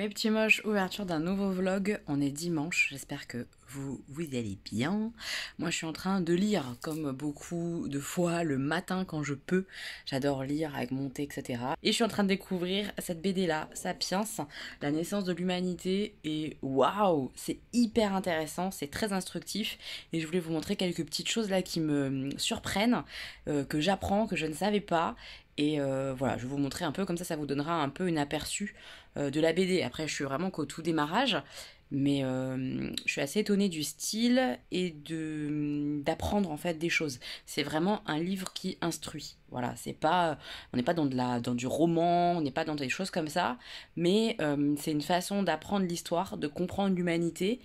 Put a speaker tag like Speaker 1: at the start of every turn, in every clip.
Speaker 1: Mes petits moches, ouverture d'un nouveau vlog. On est dimanche, j'espère que vous allez bien. Moi je suis en train de lire comme beaucoup de fois le matin quand je peux. J'adore lire avec mon thé, etc. Et je suis en train de découvrir cette BD là, Sapiens, la naissance de l'humanité. Et waouh, c'est hyper intéressant, c'est très instructif. Et je voulais vous montrer quelques petites choses là qui me surprennent, que j'apprends, que je ne savais pas. Et voilà, je vais vous montrer un peu, comme ça vous donnera un peu une aperçu de la BD. Après, je suis vraiment qu'au tout démarrage, mais je suis assez étonnée du style et d'apprendre en fait des choses. C'est vraiment un livre qui instruit. Voilà, c'est pas, on n'est pas dans du roman, on n'est pas dans des choses comme ça, mais c'est une façon d'apprendre l'histoire, de comprendre l'humanité,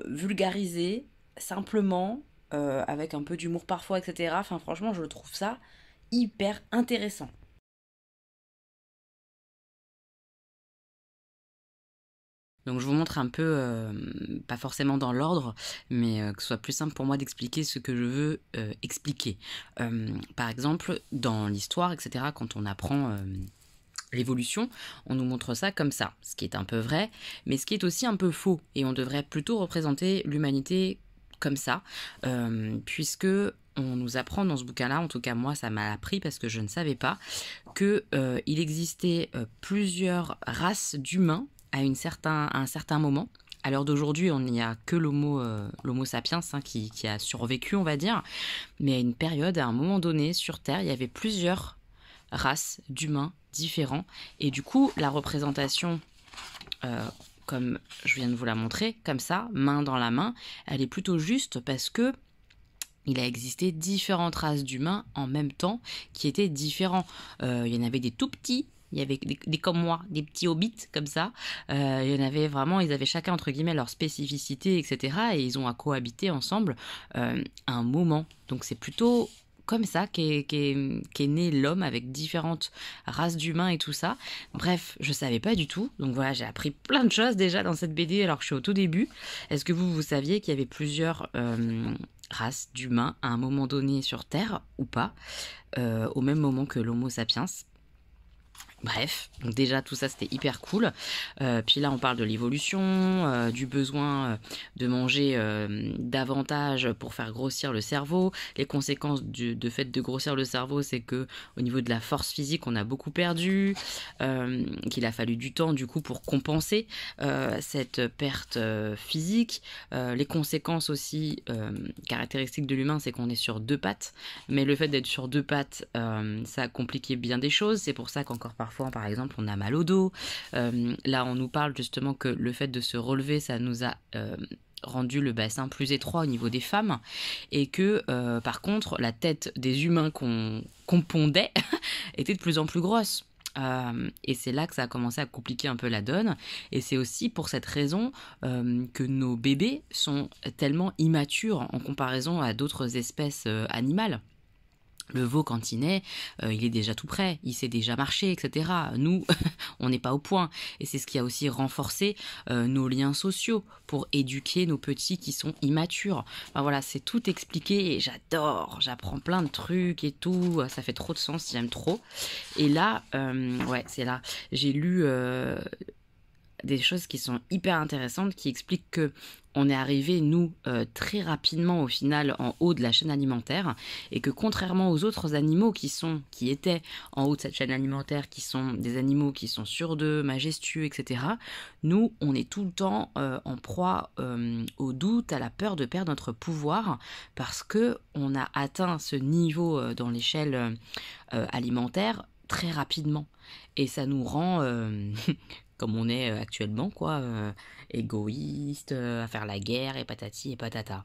Speaker 1: vulgarisée, simplement, avec un peu d'humour parfois, etc. Enfin, franchement, je trouve ça hyper intéressant. Donc je vous montre un peu, pas forcément dans l'ordre, mais que ce soit plus simple pour moi d'expliquer ce que je veux expliquer. Par exemple, dans l'histoire, etc., quand on apprend l'évolution, on nous montre ça comme ça, ce qui est un peu vrai, mais ce qui est aussi un peu faux. Et on devrait plutôt représenter l'humanité comme ça, puisque on nous apprend dans ce bouquin-là, en tout cas moi ça m'a appris parce que je ne savais pas, que il existait plusieurs races d'humains à un certain moment. À l'heure d'aujourd'hui, on n'y a que l'homo sapiens qui a survécu, on va dire. Mais à une période, à un moment donné, sur Terre, il y avait plusieurs races d'humains différents. Et du coup, la représentation, comme je viens de vous la montrer, comme ça, main dans la main, elle est plutôt juste parce que il a existé différentes races d'humains en même temps qui étaient différents. Il y en avait des tout petits, il y avait des comme moi, des petits hobbits comme ça. Il y en avait vraiment, ils avaient chacun entre guillemets leur spécificité, etc. Et ils ont à cohabiter ensemble à un moment. Donc c'est plutôt comme ça qu'est né l'homme avec différentes races d'humains et tout ça. Bref, je savais pas du tout. Donc voilà, j'ai appris plein de choses déjà dans cette BD alors que je suis au tout début. Est-ce que vous saviez qu'il y avait plusieurs races d'humains à un moment donné sur Terre ou pas, au même moment que l'Homo sapiens? Bref, donc déjà tout ça c'était hyper cool. Puis là on parle de l'évolution, du besoin de manger davantage pour faire grossir le cerveau. Les conséquences de fait de grossir le cerveau, c'est que au niveau de la force physique on a beaucoup perdu, qu'il a fallu du temps du coup pour compenser cette perte physique. Les conséquences aussi caractéristiques de l'humain, c'est qu'on est sur deux pattes, mais le fait d'être sur deux pattes, ça a compliqué bien des choses. C'est pour ça qu'encore parfois, par exemple, on a mal au dos. Là, on nous parle justement que le fait de se relever, ça nous a rendu le bassin plus étroit au niveau des femmes, et que par contre, la tête des humains qu'on pondait était de plus en plus grosse. Et c'est là que ça a commencé à compliquer un peu la donne. Et c'est aussi pour cette raison que nos bébés sont tellement immatures en comparaison à d'autres espèces animales. Le veau, quand il naît, il est déjà tout prêt, il sait déjà marcher, etc. Nous, on n'est pas au point. Et c'est ce qui a aussi renforcé nos liens sociaux pour éduquer nos petits qui sont immatures. Enfin, voilà, c'est tout expliqué et j'adore. J'apprends plein de trucs et tout. Ça fait trop de sens, j'aime trop. Et là, ouais, c'est là. J'ai lu des choses qui sont hyper intéressantes, qui expliquent que on est arrivé, nous, très rapidement au final en haut de la chaîne alimentaire, et que contrairement aux autres animaux qui étaient en haut de cette chaîne alimentaire, qui sont des animaux qui sont sûrs d'eux, majestueux, etc., nous, on est tout le temps en proie au doute, à la peur de perdre notre pouvoir, parce que on a atteint ce niveau dans l'échelle alimentaire très rapidement. Et ça nous rend comme on est actuellement, quoi, égoïste, à faire la guerre et patati et patata.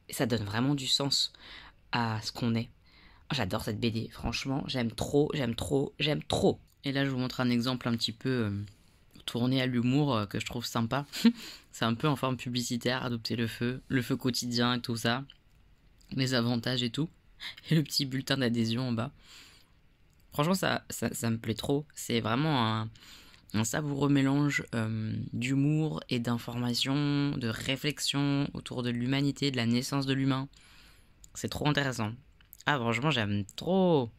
Speaker 1: Et ça donne vraiment du sens à ce qu'on est. J'adore cette BD, franchement, j'aime trop, j'aime trop, j'aime trop. Et là, je vous montre un exemple un petit peu tourné à l'humour que je trouve sympa. C'est un peu en forme publicitaire, adopter le feu quotidien et tout ça, les avantages et tout. Et le petit bulletin d'adhésion en bas. Franchement, ça me plaît trop. C'est vraiment un savoureux mélange d'humour et d'informations, de réflexion autour de l'humanité, de la naissance de l'humain. C'est trop intéressant. Ah, franchement, j'aime trop.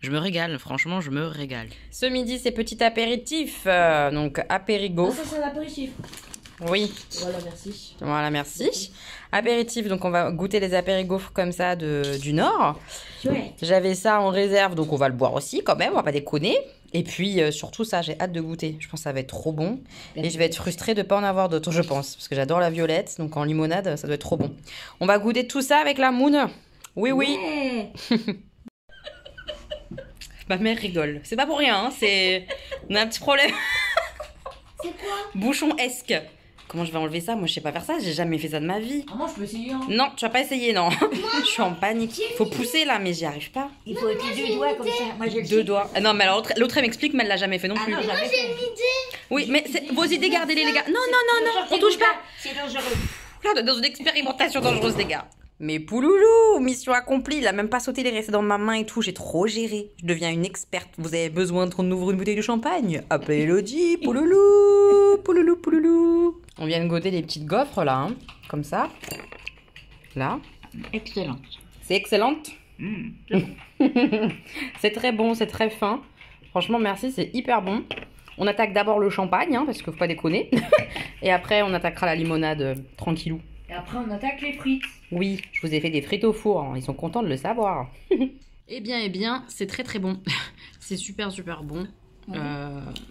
Speaker 1: Je me régale, franchement, je me régale. Ce midi, c'est petit apéritif, donc apérigo.
Speaker 2: Ah, ça c'est un apéritif.
Speaker 1: Oui.
Speaker 2: Voilà, merci.
Speaker 1: Voilà, merci. Apéritif, donc on va goûter les apérigaufres comme ça du Nord.
Speaker 2: Chouette.
Speaker 1: J'avais ça en réserve, donc on va le boire aussi quand même, on va pas déconner. Et puis surtout ça, j'ai hâte de goûter. Je pense que ça va être trop bon. Et je vais être frustrée de ne pas en avoir d'autres, je pense. Parce que j'adore la violette, donc en limonade, ça doit être trop bon. On va goûter tout ça avec la moune. Oui, oui.
Speaker 2: Ouais.
Speaker 1: Ma mère rigole. C'est pas pour rien, hein, c'est... On a un petit problème.
Speaker 2: C'est quoi?
Speaker 1: Bouchon-esque. Comment je vais enlever ça? Moi, je sais pas faire ça. J'ai jamais fait ça de ma vie.
Speaker 2: Ah, moi je peux essayer. Hein.
Speaker 1: Non, tu vas pas essayer, non. Je suis en panique. Faut pousser là, mais j'y arrive pas.
Speaker 2: Il faut avec les deux doigts comme ça. Moi j'ai le
Speaker 1: Deux doigts. Ah, non, mais alors l'autre, elle m'explique, mais elle l'a jamais fait non
Speaker 2: Ah
Speaker 1: plus.
Speaker 2: non, jamais fait.
Speaker 1: Oui, mais vos idées, gardez-les, les gars. Non, non, non, non, on touche pas.
Speaker 2: C'est dangereux.
Speaker 1: Là, on est dans une expérimentation dangereuse, les gars. Mais pouloulou, mission accomplie. Il a même pas sauté, il est resté dans ma main et tout. J'ai trop géré. Je deviens une experte. Vous avez besoin de nous ouvrir une bouteille de champagne? Appelez Elodie, pouloulou, pouloulou, pouloulou. On vient de goûter les petites gaufres là, hein, comme ça. Là.
Speaker 2: Excellent.
Speaker 1: C'est excellente. C'est très bon, c'est très fin. Franchement, merci, c'est hyper bon. On attaque d'abord le champagne, hein, parce qu'il faut pas déconner. Et après, on attaquera la limonade tranquillou.
Speaker 2: Et après on attaque les frites.
Speaker 1: Oui, je vous ai fait des frites au four. Hein. Ils sont contents de le savoir. Eh bien, c'est très très bon. C'est super super bon.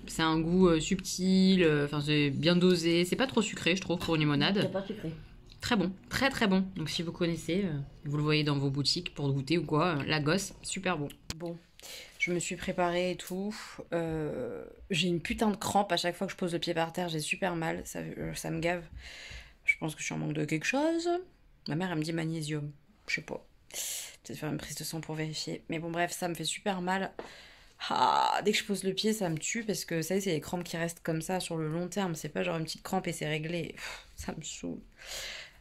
Speaker 1: C'est un goût subtil, enfin c'est bien dosé. C'est pas trop sucré, je trouve, pour une limonade.
Speaker 2: C'est pas sucré.
Speaker 1: Très bon, très très bon. Donc si vous connaissez, vous le voyez dans vos boutiques pour goûter ou quoi, la gosse, super bon. Bon, je me suis préparée et tout. J'ai une putain de crampe à chaque fois que je pose le pied par terre, j'ai super mal, ça me gave. Je pense que je suis en manque de quelque chose. Ma mère, elle me dit magnésium, je sais pas. Peut-être faire une prise de sang pour vérifier. Mais bon, bref, ça me fait super mal. Ah, dès que je pose le pied, ça me tue parce que ça, c'est les crampes qui restent comme ça sur le long terme. C'est pas genre une petite crampe et c'est réglé. Pff, ça me saoule.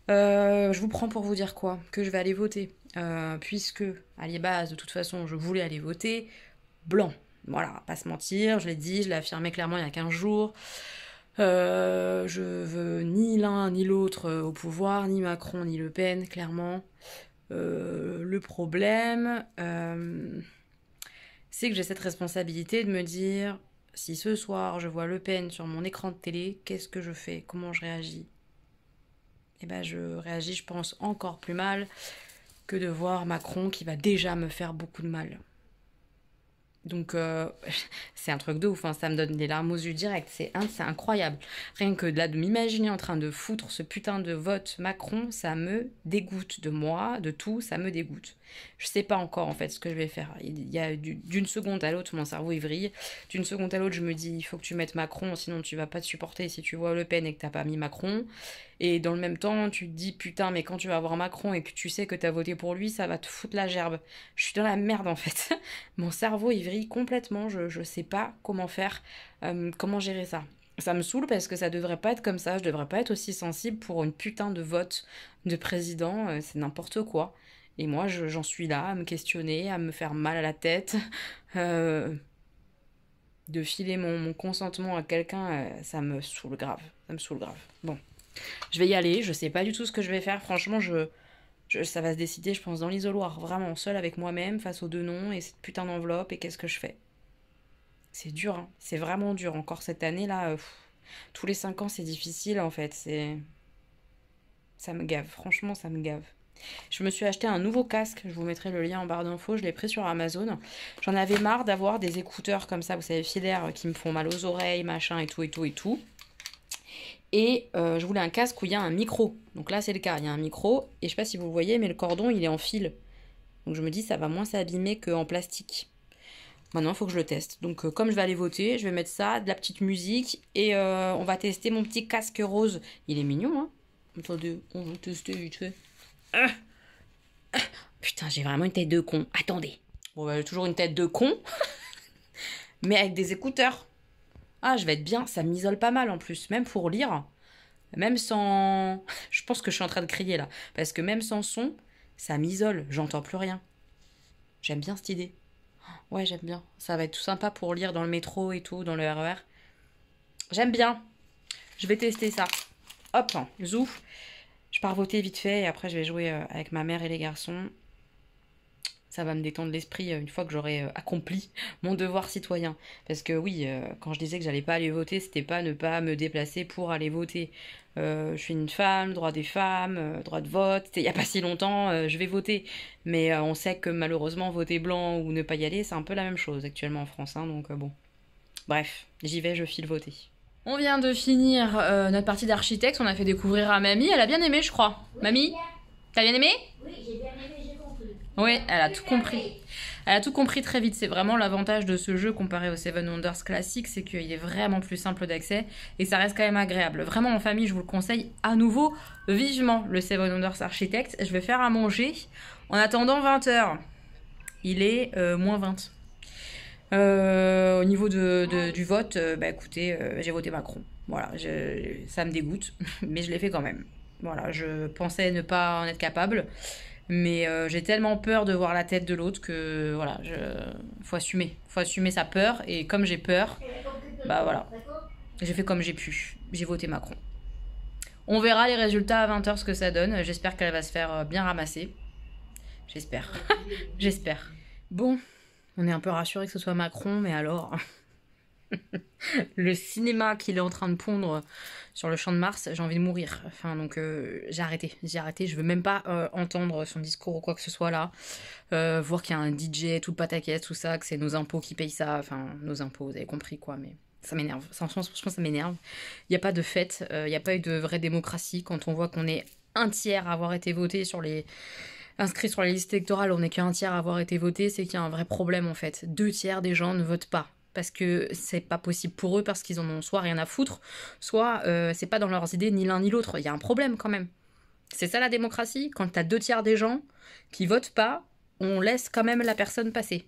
Speaker 1: Je vous prends pour vous dire quoi? Que je vais aller voter. Puisque, à la base, de toute façon, je voulais aller voter blanc. Voilà, pas se mentir, je l'ai dit, je l'ai affirmé clairement il y a 15 jours. Je veux ni l'un ni l'autre au pouvoir, ni Macron ni Le Pen, clairement. Le problème, c'est que j'ai cette responsabilité de me dire, si ce soir je vois Le Pen sur mon écran de télé, qu'est-ce que je fais? Comment je réagis? Eh ben je réagis, je pense, encore plus mal que de voir Macron qui va déjà me faire beaucoup de mal. Donc c'est un truc de ouf, hein. Ça me donne des larmes aux yeux direct, c'est incroyable. Rien que là de m'imaginer en train de foutre ce putain de vote Macron, ça me dégoûte de moi, de tout, ça me dégoûte. Je sais pas encore en fait ce que je vais faire. Il y a d'une seconde à l'autre mon cerveau il vrille, d'une seconde à l'autre je me dis il faut que tu mettes Macron sinon tu vas pas te supporter si tu vois Le Pen et que t'as pas mis Macron. Et dans le même temps tu te dis putain mais quand tu vas voir Macron et que tu sais que t'as voté pour lui ça va te foutre la gerbe. Je suis dans la merde en fait. Mon cerveau il vrille complètement, je sais pas comment faire, comment gérer ça. Ça me saoule parce que ça devrait pas être comme ça, je devrais pas être aussi sensible pour une putain de vote de président, c'est n'importe quoi. Et moi j'en suis là à me questionner, à me faire mal à la tête, de filer mon consentement à quelqu'un, ça me saoule grave, ça me saoule grave. Bon, je vais y aller, je sais pas du tout ce que je vais faire, franchement ça va se décider, je pense, dans l'isoloir, vraiment, seule avec moi-même, face aux deux noms et cette putain d'enveloppe, et qu'est-ce que je fais? C'est dur, hein. C'est vraiment dur, encore cette année-là, tous les 5 ans, c'est difficile, en fait, ça me gave, franchement, ça me gave. Je me suis acheté un nouveau casque, je vous mettrai le lien en barre d'infos, je l'ai pris sur Amazon. J'en avais marre d'avoir des écouteurs comme ça, vous savez, filaires, qui me font mal aux oreilles, machin, et tout, et tout, et tout. Et je voulais un casque où il y a un micro. Donc là, c'est le cas. Il y a un micro. Et je sais pas si vous le voyez, mais le cordon, il est en fil. Donc je me dis, ça va moins s'abîmer qu'en plastique. Maintenant, il faut que je le teste. Donc comme je vais aller voter, je vais mettre ça, de la petite musique. Et on va tester mon petit casque rose. Il est mignon, hein? Attendez, on va tester vite fait. Putain, j'ai vraiment une tête de con. Attendez. Bon, bah, j'ai toujours une tête de con. Mais avec des écouteurs. Ah, je vais être bien, ça m'isole pas mal en plus, même pour lire, même sans... Je pense que je suis en train de crier là, parce que même sans son, ça m'isole, j'entends plus rien. J'aime bien cette idée. Ouais, j'aime bien, ça va être tout sympa pour lire dans le métro et tout, dans le RER. J'aime bien, je vais tester ça. Hop, zouf, je pars voter vite fait et après je vais jouer avec ma mère et les garçons. Ça va me détendre l'esprit une fois que j'aurai accompli mon devoir citoyen. Parce que oui, quand je disais que j'allais pas aller voter, c'était pas ne pas me déplacer pour aller voter. Je suis une femme, droit des femmes, droit de vote. Il y a pas si longtemps, je vais voter. Mais on sait que malheureusement, voter blanc ou ne pas y aller, c'est un peu la même chose actuellement en France. Hein, donc bon. Bref, j'y vais, je file voter. On vient de finir notre partie d'architecte. On a fait découvrir à Mamie. Elle a bien aimé, je crois. Oui, Mamie, t'as bien aimé?
Speaker 2: Oui, j'ai bien aimé, j'ai compris.
Speaker 1: Oui, elle a tout compris. Elle a tout compris très vite. C'est vraiment l'avantage de ce jeu comparé au Seven Wonders classique, c'est qu'il est vraiment plus simple d'accès et ça reste quand même agréable. Vraiment en famille, je vous le conseille à nouveau vivement, le Seven Wonders Architect. Je vais faire à manger en attendant 20h. Il est moins 20. Au niveau du vote, bah écoutez, j'ai voté Macron. Voilà, ça me dégoûte, mais je l'ai fait quand même. Voilà, je pensais ne pas en être capable, mais j'ai tellement peur de voir la tête de l'autre que voilà, faut assumer sa peur. Et comme j'ai peur, bah voilà, j'ai fait comme j'ai pu. J'ai voté Macron. On verra les résultats à 20h ce que ça donne. J'espère qu'elle va se faire bien ramasser. J'espère. J'espère. Bon. On est un peu rassuré que ce soit Macron, mais alors... le cinéma qu'il est en train de pondre sur le champ de Mars, j'ai envie de mourir. Enfin, donc j'ai arrêté. Je veux même pas entendre son discours ou quoi que ce soit là. Voir qu'il y a un DJ, tout le pataquès, tout ça, que c'est nos impôts qui payent ça. Enfin, nos impôts, vous avez compris quoi, mais... Ça m'énerve. Franchement, ça m'énerve. Il n'y a pas de fête, il n'y a pas eu de vraie démocratie quand on voit qu'on est un tiers à avoir été voté sur les... inscrit sur les listes électorales, on n'est qu'un tiers à avoir été voté, c'est qu'il y a un vrai problème en fait. 2/3 des gens ne votent pas. Parce que c'est pas possible pour eux, parce qu'ils en ont soit rien à foutre, soit c'est pas dans leurs idées ni l'un ni l'autre. Il y a un problème quand même. C'est ça la démocratie. Quand t'as 2/3 des gens qui votent pas, on laisse quand même la personne passer.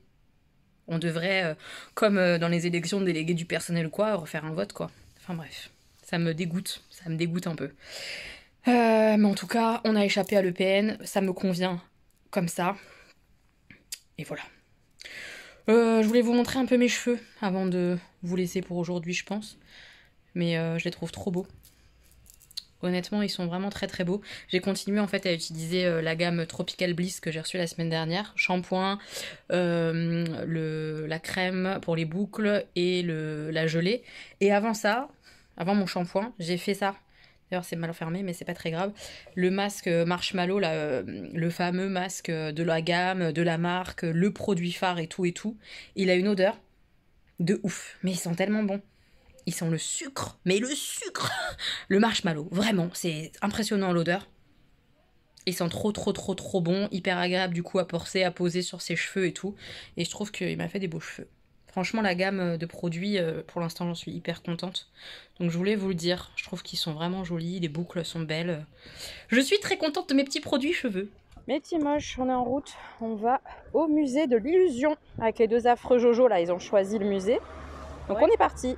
Speaker 1: On devrait, comme dans les élections de délégués du personnel ou quoi, refaire un vote quoi. Enfin bref, ça me dégoûte un peu. Mais en tout cas, on a échappé à l'EPN, ça me convient comme ça. Et voilà. Je voulais vous montrer un peu mes cheveux avant de vous laisser pour aujourd'hui, je pense. Mais je les trouve trop beaux. Honnêtement, ils sont vraiment très très beaux. J'ai continué en fait à utiliser la gamme Tropical Bliss que j'ai reçue la semaine dernière. Shampoing, la crème pour les boucles et la gelée. Et avant ça, avant mon shampoing, j'ai fait ça. D'ailleurs, c'est mal fermé, mais c'est pas très grave. Le masque Marshmallow, là, le fameux masque de la gamme, de la marque, le produit phare et tout. Il a une odeur de ouf. Mais ils sont tellement bons. Ils sont le sucre. Mais le sucre. Le marshmallow, vraiment. C'est impressionnant l'odeur. Ils sont trop bons. Hyper agréables du coup à porter, à poser sur ses cheveux et tout. Et je trouve qu'il m'a fait des beaux cheveux. Franchement, la gamme de produits, pour l'instant, j'en suis hyper contente. Donc je voulais vous le dire, je trouve qu'ils sont vraiment jolis, les boucles sont belles. Je suis très contente de mes petits produits cheveux. Mes petits moches, on est en route. On va au musée de l'illusion. Avec les deux affreux Jojo, là, ils ont choisi le musée. Donc on est parti.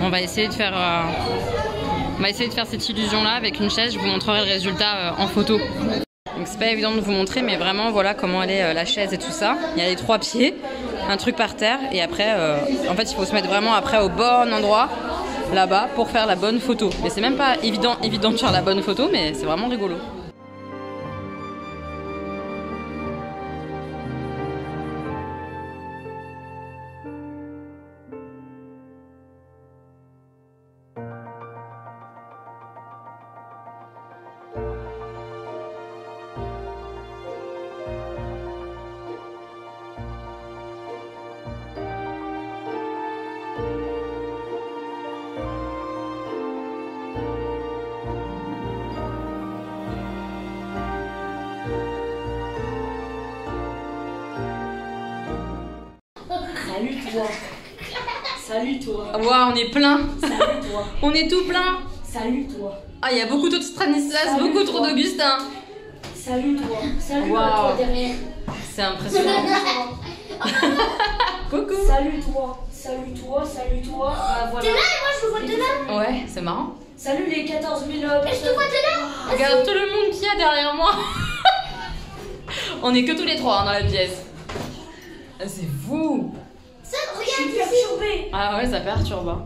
Speaker 1: On va essayer de faire cette illusion là avec une chaise. Je vous montrerai le résultat en photo. Donc c'est pas évident de vous montrer, mais vraiment voilà comment elle est la chaise et tout ça. Il y a les 3 pieds, un truc par terre et après en fait il faut se mettre vraiment après au bon endroit là-bas pour faire la bonne photo. Mais c'est même pas évident de faire la bonne photo, mais c'est vraiment rigolo.
Speaker 3: toi. Salut toi.
Speaker 1: Waouh, on est plein.
Speaker 3: Salut toi.
Speaker 1: On est tout plein.
Speaker 3: Salut toi.
Speaker 1: Ah, il y a beaucoup trop de Stanislas,
Speaker 3: Salut,
Speaker 1: beaucoup trop
Speaker 3: toi.
Speaker 1: d'Augustin.
Speaker 3: Salut toi. Salut
Speaker 1: Wow.
Speaker 3: toi derrière.
Speaker 1: C'est impressionnant. Coucou.
Speaker 3: Salut toi. Salut toi. Salut toi. Ah, voilà.
Speaker 2: T'es là et moi je te vois de là.
Speaker 1: Ouais, c'est marrant.
Speaker 3: Salut les 14 000
Speaker 2: Et je te
Speaker 3: personnes.
Speaker 2: vois de là.
Speaker 1: Regarde tout le monde qu'il y a derrière moi. On est que tous les trois hein, dans la pièce. Ah, c'est fou.
Speaker 2: Ça,
Speaker 3: Je suis
Speaker 2: regarde ici.
Speaker 3: perturbée.
Speaker 1: Ah ouais, ça perturbe. Hein.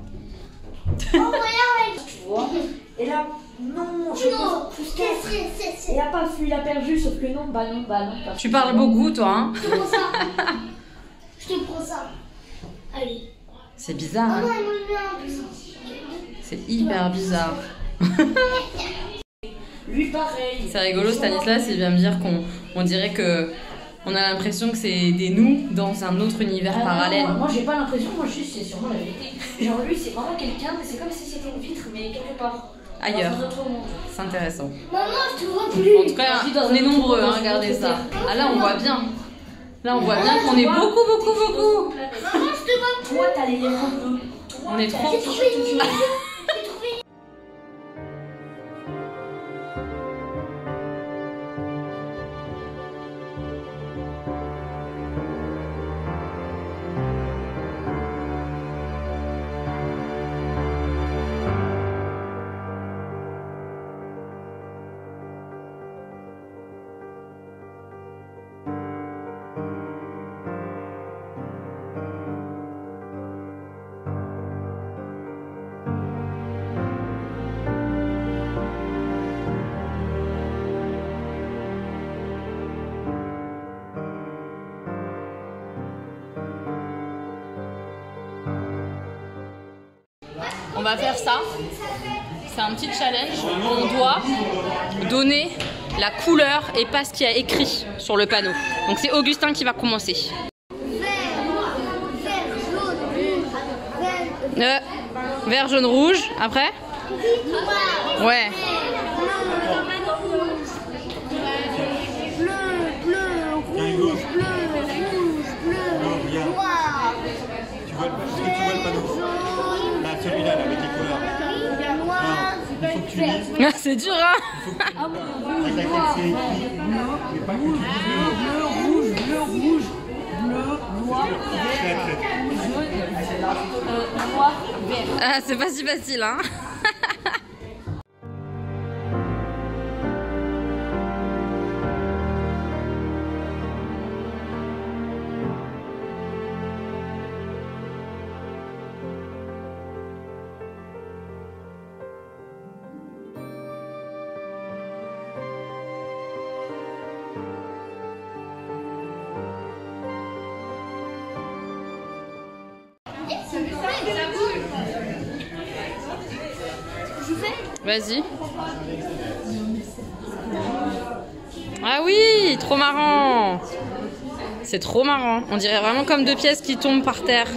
Speaker 2: Oh, regarde.
Speaker 3: Tu vois. Et là, non, je
Speaker 2: Non.
Speaker 3: pense plus qu'elle.
Speaker 2: C'est.
Speaker 3: Il a pas fui, il a perdu, sauf que non, bah non, bah non. parce
Speaker 1: Tu
Speaker 3: que-
Speaker 1: parles beaucoup, toi. Hein.
Speaker 2: Je te prends ça. Je te prends ça. Allez.
Speaker 1: C'est bizarre.
Speaker 2: Oh
Speaker 1: Hein.
Speaker 2: non, il me met en plus.
Speaker 1: C'est hyper bizarre.
Speaker 3: Lui, pareil.
Speaker 1: C'est rigolo, Stanislas, il vient me dire qu'on dirait que on a l'impression que c'est des nous dans un autre univers
Speaker 3: Ah non,
Speaker 1: parallèle.
Speaker 3: moi j'ai pas l'impression, moi juste c'est sûrement la vérité. Genre lui c'est vraiment quelqu'un, mais c'est comme si c'était une vitre, mais quelque part.
Speaker 1: Ailleurs.
Speaker 3: Dans un autre monde.
Speaker 1: C'est intéressant.
Speaker 2: Maman, je te vois plus.
Speaker 1: En tout cas, on est nombreux, hein, regardez ça. Ah là, on voit bien. Là, on voit bien qu'on est beaucoup, beaucoup, beaucoup.
Speaker 2: Maman, je te vois plus.
Speaker 3: Toi t'as les lèvres bleues. Toi,
Speaker 1: On est
Speaker 3: t'as
Speaker 1: trop.
Speaker 3: les t-shirts tout du-
Speaker 2: J'ai trouvé.
Speaker 1: On va faire ça. C'est un petit challenge. On doit donner la couleur et pas ce qu'il y a écrit sur le panneau. Donc c'est Augustin qui va commencer. Vert, jaune, rouge. Après? Ouais.
Speaker 2: Noir.
Speaker 4: Est-ce que tu vois le panneau? Là, celui-là, là, avec les couleurs.
Speaker 2: Noir.
Speaker 4: Il faut que tu lises
Speaker 1: Ah, c'est dur, hein?
Speaker 4: avec laquelle c'est écrit, mais pas que tu lises le mot. Très, très.
Speaker 1: Ah, c'est pas si facile, hein? Vas-y. Ah oui, trop marrant. C'est trop marrant. On dirait vraiment comme deux pièces qui tombent par terre.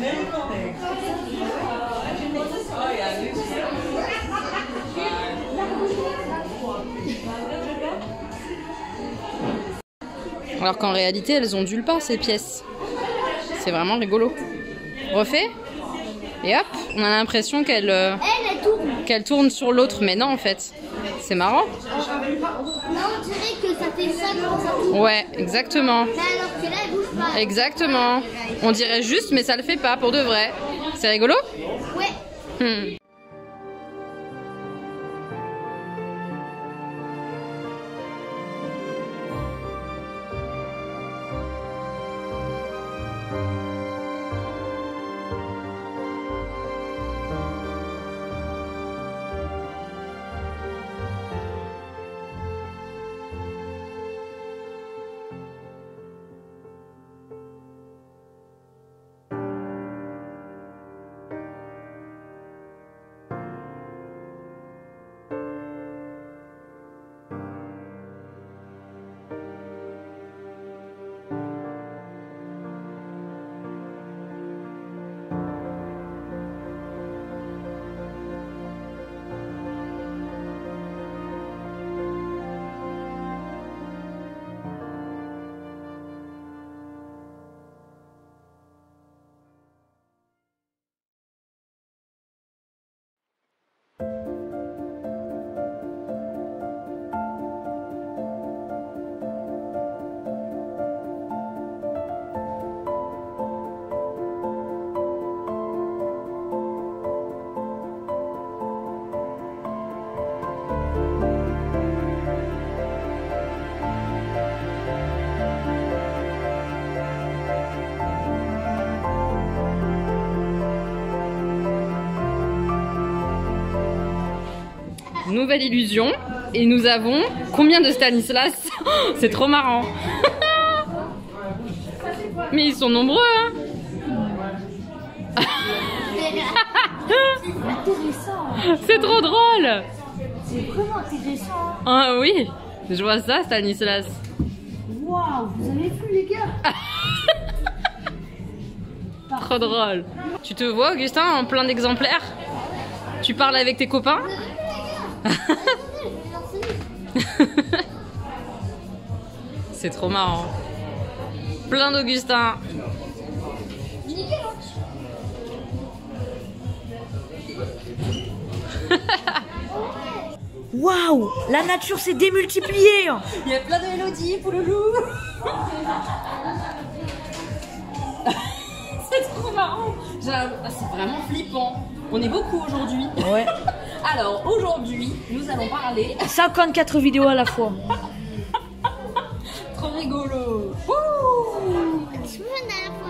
Speaker 1: Alors qu'en réalité, elles ondulent pas ces pièces. C'est vraiment rigolo. Refait. Et hop, on a l'impression
Speaker 2: Elle tourne.
Speaker 1: qu'elle tourne sur l'autre, mais non en fait. C'est marrant.
Speaker 2: Là, on dirait que ça fait ça quand ça tourne.
Speaker 1: Ouais, exactement.
Speaker 2: Là, alors que là, elle bouge pas.
Speaker 1: Exactement. On dirait juste, mais ça le fait pas pour de vrai. C'est rigolo?
Speaker 2: Ouais.
Speaker 1: Hmm. nouvelle illusion. Et nous avons combien de Stanislas? C'est trop marrant. Mais ils sont nombreux, hein. C'est trop drôle.
Speaker 2: C'est vraiment intéressant.
Speaker 1: Ah oui, je vois ça, Stanislas.
Speaker 2: Waouh, vous avez vu les gars?
Speaker 1: Trop drôle. Tu te vois, Augustin, en plein d'exemplaires? Tu parles avec tes copains? C'est trop marrant. Plein d'Augustin.
Speaker 5: Waouh, la nature s'est démultipliée.
Speaker 3: Il y a plein de Elodie pour le loup. C'est trop marrant. C'est vraiment flippant. On est beaucoup aujourd'hui.
Speaker 5: Ouais.
Speaker 3: Alors aujourd'hui, nous allons parler.
Speaker 5: 54 vidéos à la fois.
Speaker 3: Trop rigolo.
Speaker 2: Je veux à la fois.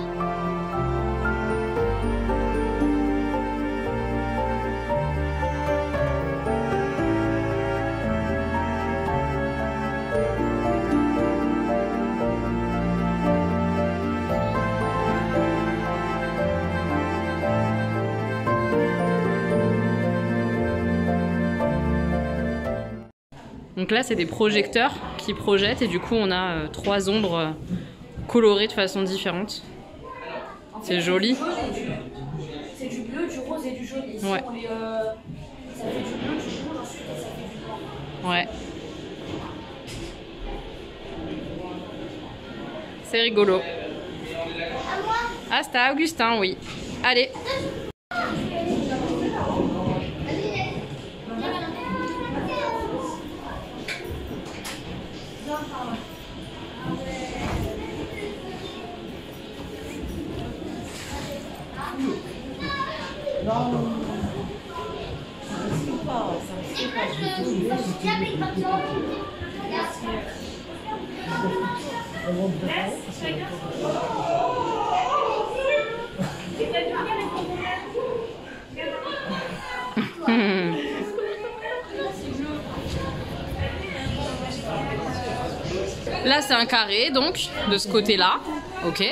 Speaker 1: Donc là, c'est des projecteurs qui projettent et du coup, on a 3 ombres colorées de façon différente. C'est joli.
Speaker 3: C'est du bleu, du rose et du jaune. Ici,
Speaker 1: Ouais.
Speaker 3: on les, ça fait du bleu, du rouge, ensuite ça fait du blanc.
Speaker 1: Ouais. C'est rigolo. Ah, c'est à Augustin, oui. Allez. Là, c'est un carré, donc, de ce côté-là. Ok.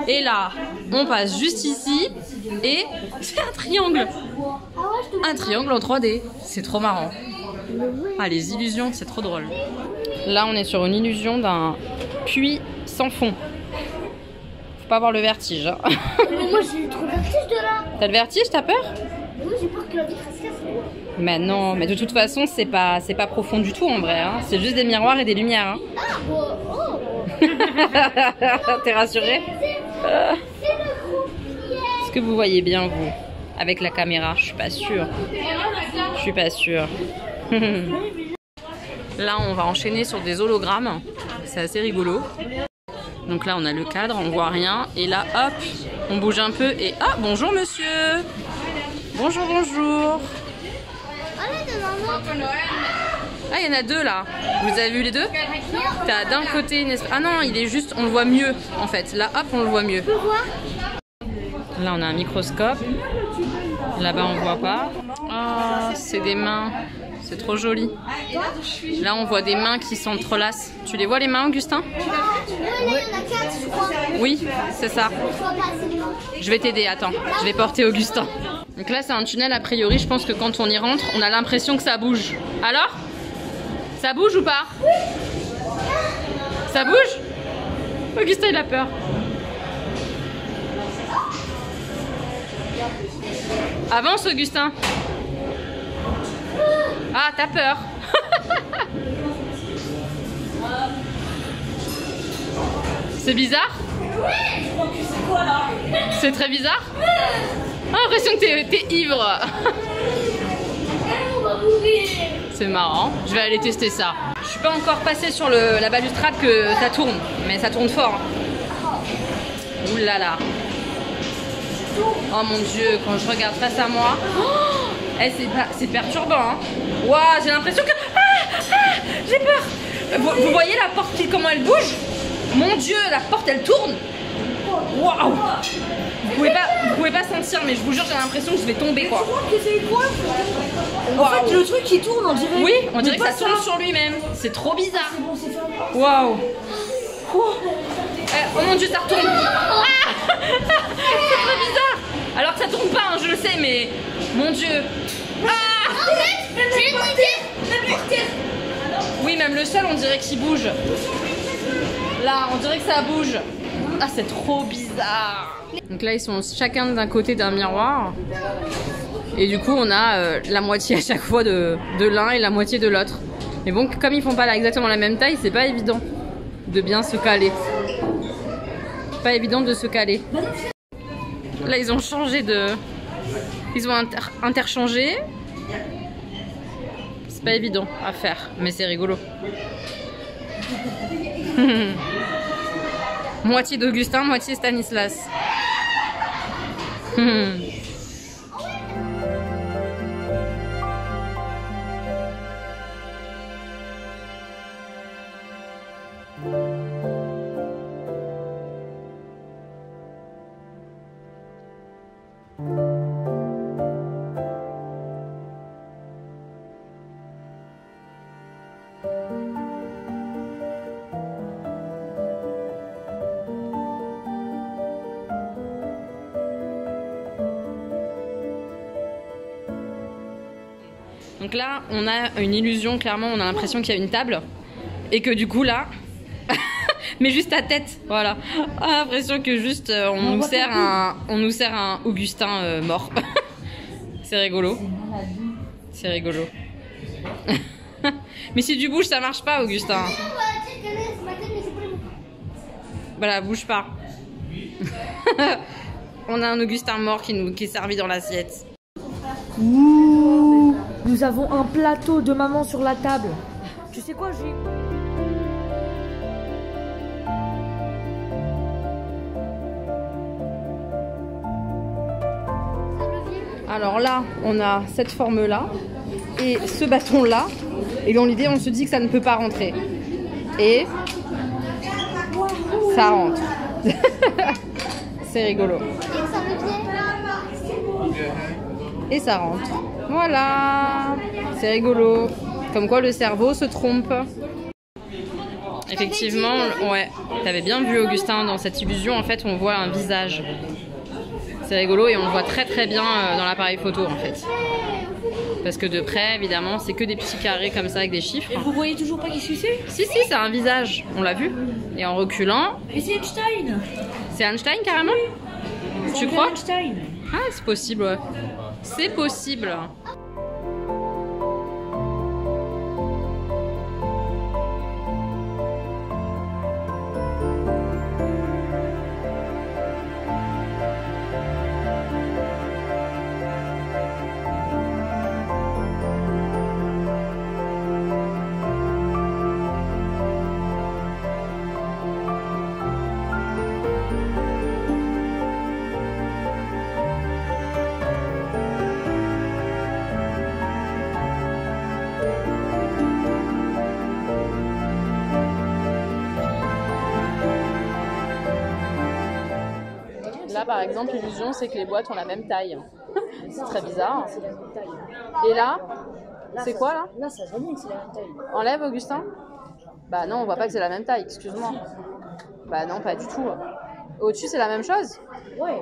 Speaker 1: Et là, on passe juste ici. Et c'est un triangle. Un triangle en 3D. C'est trop marrant. Ah, les illusions, c'est trop drôle. Là, on est sur une illusion d'un puits sans fond. Faut pas avoir le vertige. Hein.
Speaker 2: Mais moi j'ai eu trop de vertige de là.
Speaker 1: T'as le vertige, t'as peur?
Speaker 2: Moi j'ai peur que la vitre se casse.
Speaker 1: Mais non, mais de toute façon, c'est pas profond du tout en vrai. Hein. C'est juste des miroirs et des lumières. Hein.
Speaker 2: Ah bon, oh.
Speaker 1: T'es rassurée?
Speaker 2: C'est le groupe hier.
Speaker 1: Est-ce que vous voyez bien, vous? Avec la caméra, je suis pas sûre. Je suis pas sûre. Là, on va enchaîner sur des hologrammes. C'est assez rigolo. Donc là, on a le cadre, on voit rien. Et là, hop, on bouge un peu et... Ah, bonjour monsieur. Bonjour, bonjour. Ah, il y en a 2 là. Vous avez vu les 2? T'as d'un côté une espèce... Ah non, il est juste... On le voit mieux, en fait. Là, hop, on le voit mieux. Là, on a un microscope. Là-bas, on voit pas. Oh, c'est des mains. C'est trop joli. Là, on voit des mains qui s'entrelacent. Tu les vois, les mains, Augustin?
Speaker 2: Il y en a 4, je crois.
Speaker 1: Oui, c'est ça.
Speaker 2: Je vois pas assez loin.
Speaker 1: Je vais t'aider, attends. Je vais porter Augustin. Donc là, c'est un tunnel. A priori, je pense que quand on y rentre, on a l'impression que ça bouge. Alors? Ça bouge ou pas? Ça bouge? Augustin, il a peur. Avance, Augustin. Ah, t'as peur. C'est bizarre? C'est très bizarre? Ah, l'impression que t'es ivre. C'est marrant. Je vais aller tester ça. Je suis pas encore passée sur la balustrade que ça tourne. Mais ça tourne fort. Ouh là là. Oh mon dieu, quand je regarde face à moi. Oh, c'est perturbant. Hein. Waouh, j'ai l'impression que... j'ai peur. Vous voyez la porte, comment elle bouge? Mon dieu, la porte elle tourne.
Speaker 6: Waouh! Vous pouvez pas sentir, mais je vous jure, j'ai l'impression que je vais tomber quoi.
Speaker 5: En fait, le truc qui tourne, on dirait.
Speaker 6: Oui, on dirait que ça tourne sur lui-même. C'est trop bizarre. Waouh! Oh mon dieu, ça retourne! Ah c'est trop bizarre! Alors que ça tourne pas, hein, je le sais, mais mon dieu! Ah oui, même le sol, on dirait qu'il bouge. Là, on dirait que ça bouge. Ah, c'est trop bizarre. Donc là, ils sont chacun d'un côté d'un miroir. Et du coup, on a la moitié à chaque fois de l'un et la moitié de l'autre. Mais bon, comme ils font pas exactement la même taille, c'est pas évident de bien se caler. Pas évident de se caler. Là, ils ont changé de... Ils ont interchangé. C'est pas évident à faire, mais c'est rigolo. Moitié d'Augustin, moitié Stanislas. Donc là, on a une illusion, clairement, on a l'impression qu'il y a une table. Et que du coup, là... mais juste à tête, voilà. On a l'impression que juste, on nous sert un Augustin mort. C'est rigolo. C'est rigolo. Mais si tu bouges, ça marche pas, Augustin. Voilà, bouge pas. On a un Augustin mort qui est servi dans l'assiette.
Speaker 5: Ouh, nous avons un plateau de maman sur la table. Tu sais quoi, j'ai...
Speaker 6: Alors là, on a cette forme-là et ce bâton-là. Et dans l'idée, on se dit que ça ne peut pas rentrer. Et ça rentre. C'est rigolo. Et ça rentre. Voilà. C'est rigolo. Comme quoi le cerveau se trompe. Effectivement, ouais. T'avais bien vu Augustin dans cette illusion. En fait, on voit un visage. C'est rigolo et on le voit très très bien dans l'appareil photo en fait. Parce que de près, évidemment, c'est que des petits carrés comme ça avec des chiffres.
Speaker 5: Et vous voyez toujours pas qui c'est?
Speaker 6: Si, si, c'est un visage. On l'a vu. Et en reculant...
Speaker 5: Et c'est Einstein.
Speaker 6: C'est Einstein carrément?
Speaker 5: Oui.
Speaker 6: Tu crois?
Speaker 5: Einstein.
Speaker 6: Ah, c'est possible, ouais. C'est possible. Là, par exemple, l'illusion, c'est que les boîtes ont la même taille. C'est très bizarre. Et là, c'est quoi là?
Speaker 5: Là, ça se voit bien que c'est la même taille.
Speaker 6: Enlève, Augustin. Bah non, on voit pas que c'est la même taille, excuse-moi. Bah non, pas du tout. Au-dessus, c'est la même chose?
Speaker 5: Ouais.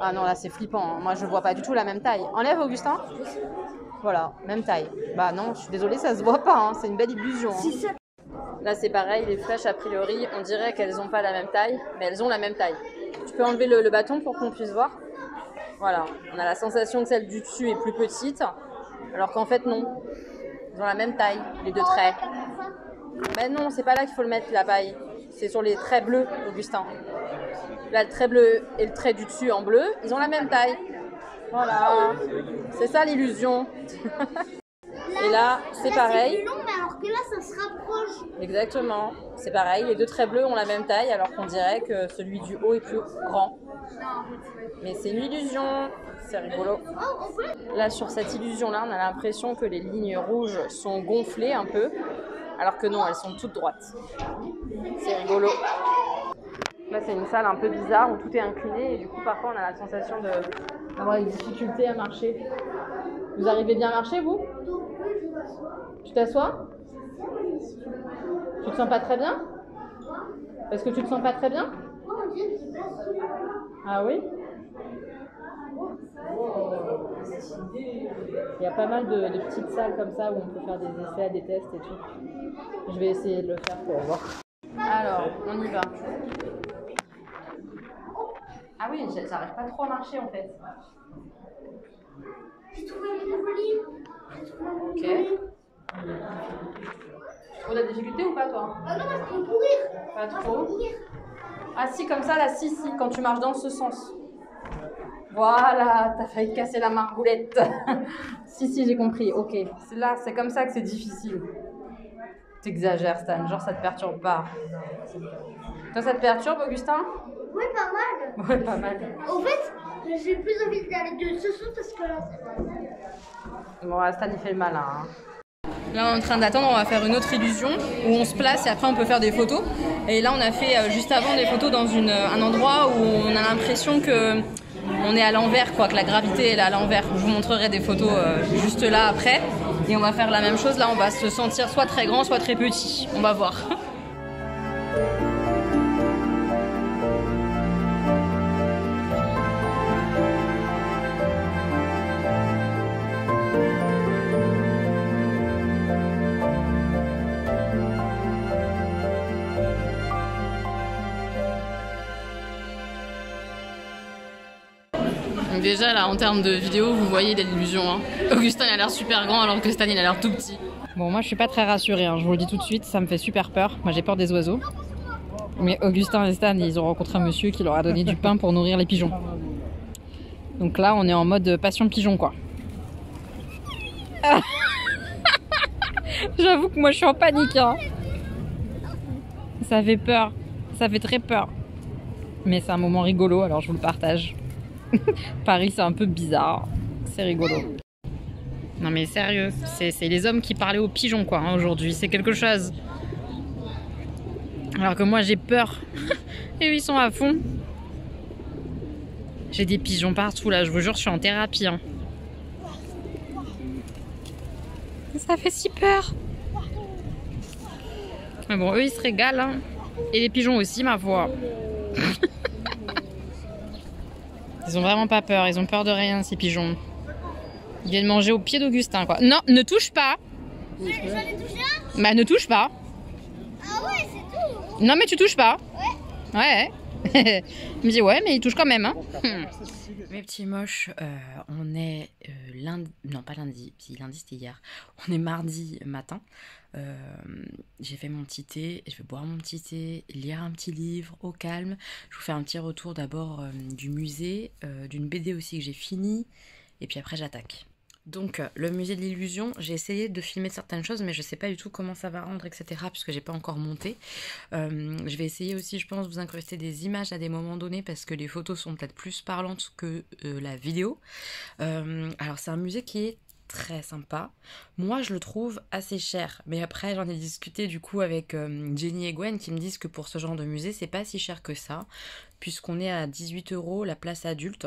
Speaker 6: Ah non, là, c'est flippant. Hein. Moi, je vois pas du tout la même taille. Enlève, Augustin. Voilà, même taille. Bah non, je suis désolée, ça se voit pas. Hein. C'est une belle illusion. Hein. Là, c'est pareil, les flèches, a priori, on dirait qu'elles n'ont pas la même taille, mais elles ont la même taille. Tu peux enlever le bâton pour qu'on puisse voir. Voilà, on a la sensation que celle du dessus est plus petite, alors qu'en fait, non. Ils ont la même taille, les deux traits. Mais non, c'est pas là qu'il faut le mettre, la paille. C'est sur les traits bleus, Augustin. Là, le trait bleu et le trait du dessus en bleu, ils ont la même taille. Voilà, c'est ça l'illusion. Et là, c'est pareil.
Speaker 2: C'est plus long, mais alors que là, ça se rapproche.
Speaker 6: Exactement, c'est pareil. Les deux traits bleus ont la même taille, alors qu'on dirait que celui du haut est plus grand. Mais c'est une illusion, c'est rigolo. Là, sur cette illusion-là, on a l'impression que les lignes rouges sont gonflées un peu, alors que non, elles sont toutes droites. C'est rigolo. Là, là, c'est une salle un peu bizarre où tout est incliné et du coup, parfois, on a la sensation d'avoir des difficultés à marcher. Vous arrivez bien à marcher, vous? Tu t'assois? Tu te sens pas très bien? Parce que tu te sens pas très bien? Ah oui? Il y a pas mal de petites salles comme ça où on peut faire des essais, des tests et tout. Je vais essayer de le faire pour voir. Alors, on y va. Ah oui, j'arrive pas trop à marcher en fait.
Speaker 2: J'ai trouvé le nouveau livre.
Speaker 6: Ok. Tu trouves la difficulté ou pas toi?
Speaker 2: Ah non, moi je peux courir.
Speaker 6: Pas
Speaker 2: Moi, je
Speaker 6: trop.
Speaker 2: peux courir.
Speaker 6: Ah si, comme ça, là, si, quand tu marches dans ce sens. Voilà, t'as failli te casser la margoulette. si, j'ai compris, ok. Là, c'est comme ça que c'est difficile. T'exagères, Stan, genre ça te perturbe pas. Toi, ça te perturbe, Augustin?
Speaker 2: Ouais, pas mal.
Speaker 6: Ouais, pas mal.
Speaker 2: En fait, j'ai plus envie d'aller de ce sens parce que là, c'est pas mal.
Speaker 6: Bon, Stan, il fait le malin. Hein. Là, on est en train d'attendre, on va faire une autre illusion où on se place et après on peut faire des photos. Et là, on a fait juste avant des photos dans un endroit où on a l'impression que on est à l'envers, quoi, que la gravité est à l'envers. Je vous montrerai des photos juste là après. Et on va faire la même chose. Là, on va se sentir soit très grand, soit très petit. On va voir. Déjà là en termes de vidéo vous voyez l'illusion hein. Augustin il a l'air super grand alors que Stan il a l'air tout petit. Bon moi je suis pas très rassurée hein. Je vous le dis tout de suite, ça me fait super peur. Moi j'ai peur des oiseaux. Mais Augustin et Stan ils ont rencontré un monsieur qui leur a donné du pain pour nourrir les pigeons. Donc là on est en mode passion pigeon quoi. J'avoue que moi je suis en panique hein. Ça fait peur, ça fait très peur. Mais c'est un moment rigolo alors je vous le partage. Paris c'est un peu bizarre, c'est rigolo. Non mais sérieux, c'est les hommes qui parlaient aux pigeons quoi hein, aujourd'hui, c'est quelque chose. Alors que moi j'ai peur. Et eux ils sont à fond. J'ai des pigeons partout là, je vous jure je suis en thérapie hein. Ça fait si peur. Mais bon eux ils se régalent hein. Et les pigeons aussi ma foi. Ils ont vraiment pas peur, ils ont peur de rien ces pigeons. Ils viennent manger au pied d'Augustin quoi. Non, ne touche pas.
Speaker 2: J'en ai touché un?
Speaker 6: Bah ne touche pas.
Speaker 2: Ah ouais, c'est tout.
Speaker 6: Non mais tu touches pas.
Speaker 2: Ouais.
Speaker 6: Ouais. Il me dit ouais mais il touche quand même hein.
Speaker 1: Mes petits moches, on est lundi, non pas lundi, si lundi c'était hier, on est mardi matin. J'ai fait mon petit thé, je vais boire mon petit thé, lire un petit livre au calme. Je vous fais un petit retour d'abord du musée, d'une BD aussi que j'ai fini, et puis après j'attaque. Donc le musée de l'illusion, j'ai essayé de filmer certaines choses mais je sais pas du tout comment ça va rendre etc. puisque j'ai pas encore monté. Je vais essayer aussi je pense vous incruster des images à des moments donnés parce que les photos sont peut-être plus parlantes que la vidéo. Alors c'est un musée qui est très sympa. Moi je le trouve assez cher mais après j'en ai discuté du coup avec Jenny et Gwen qui me disent que pour ce genre de musée c'est pas si cher que ça puisqu'on est à 18 € la place adulte.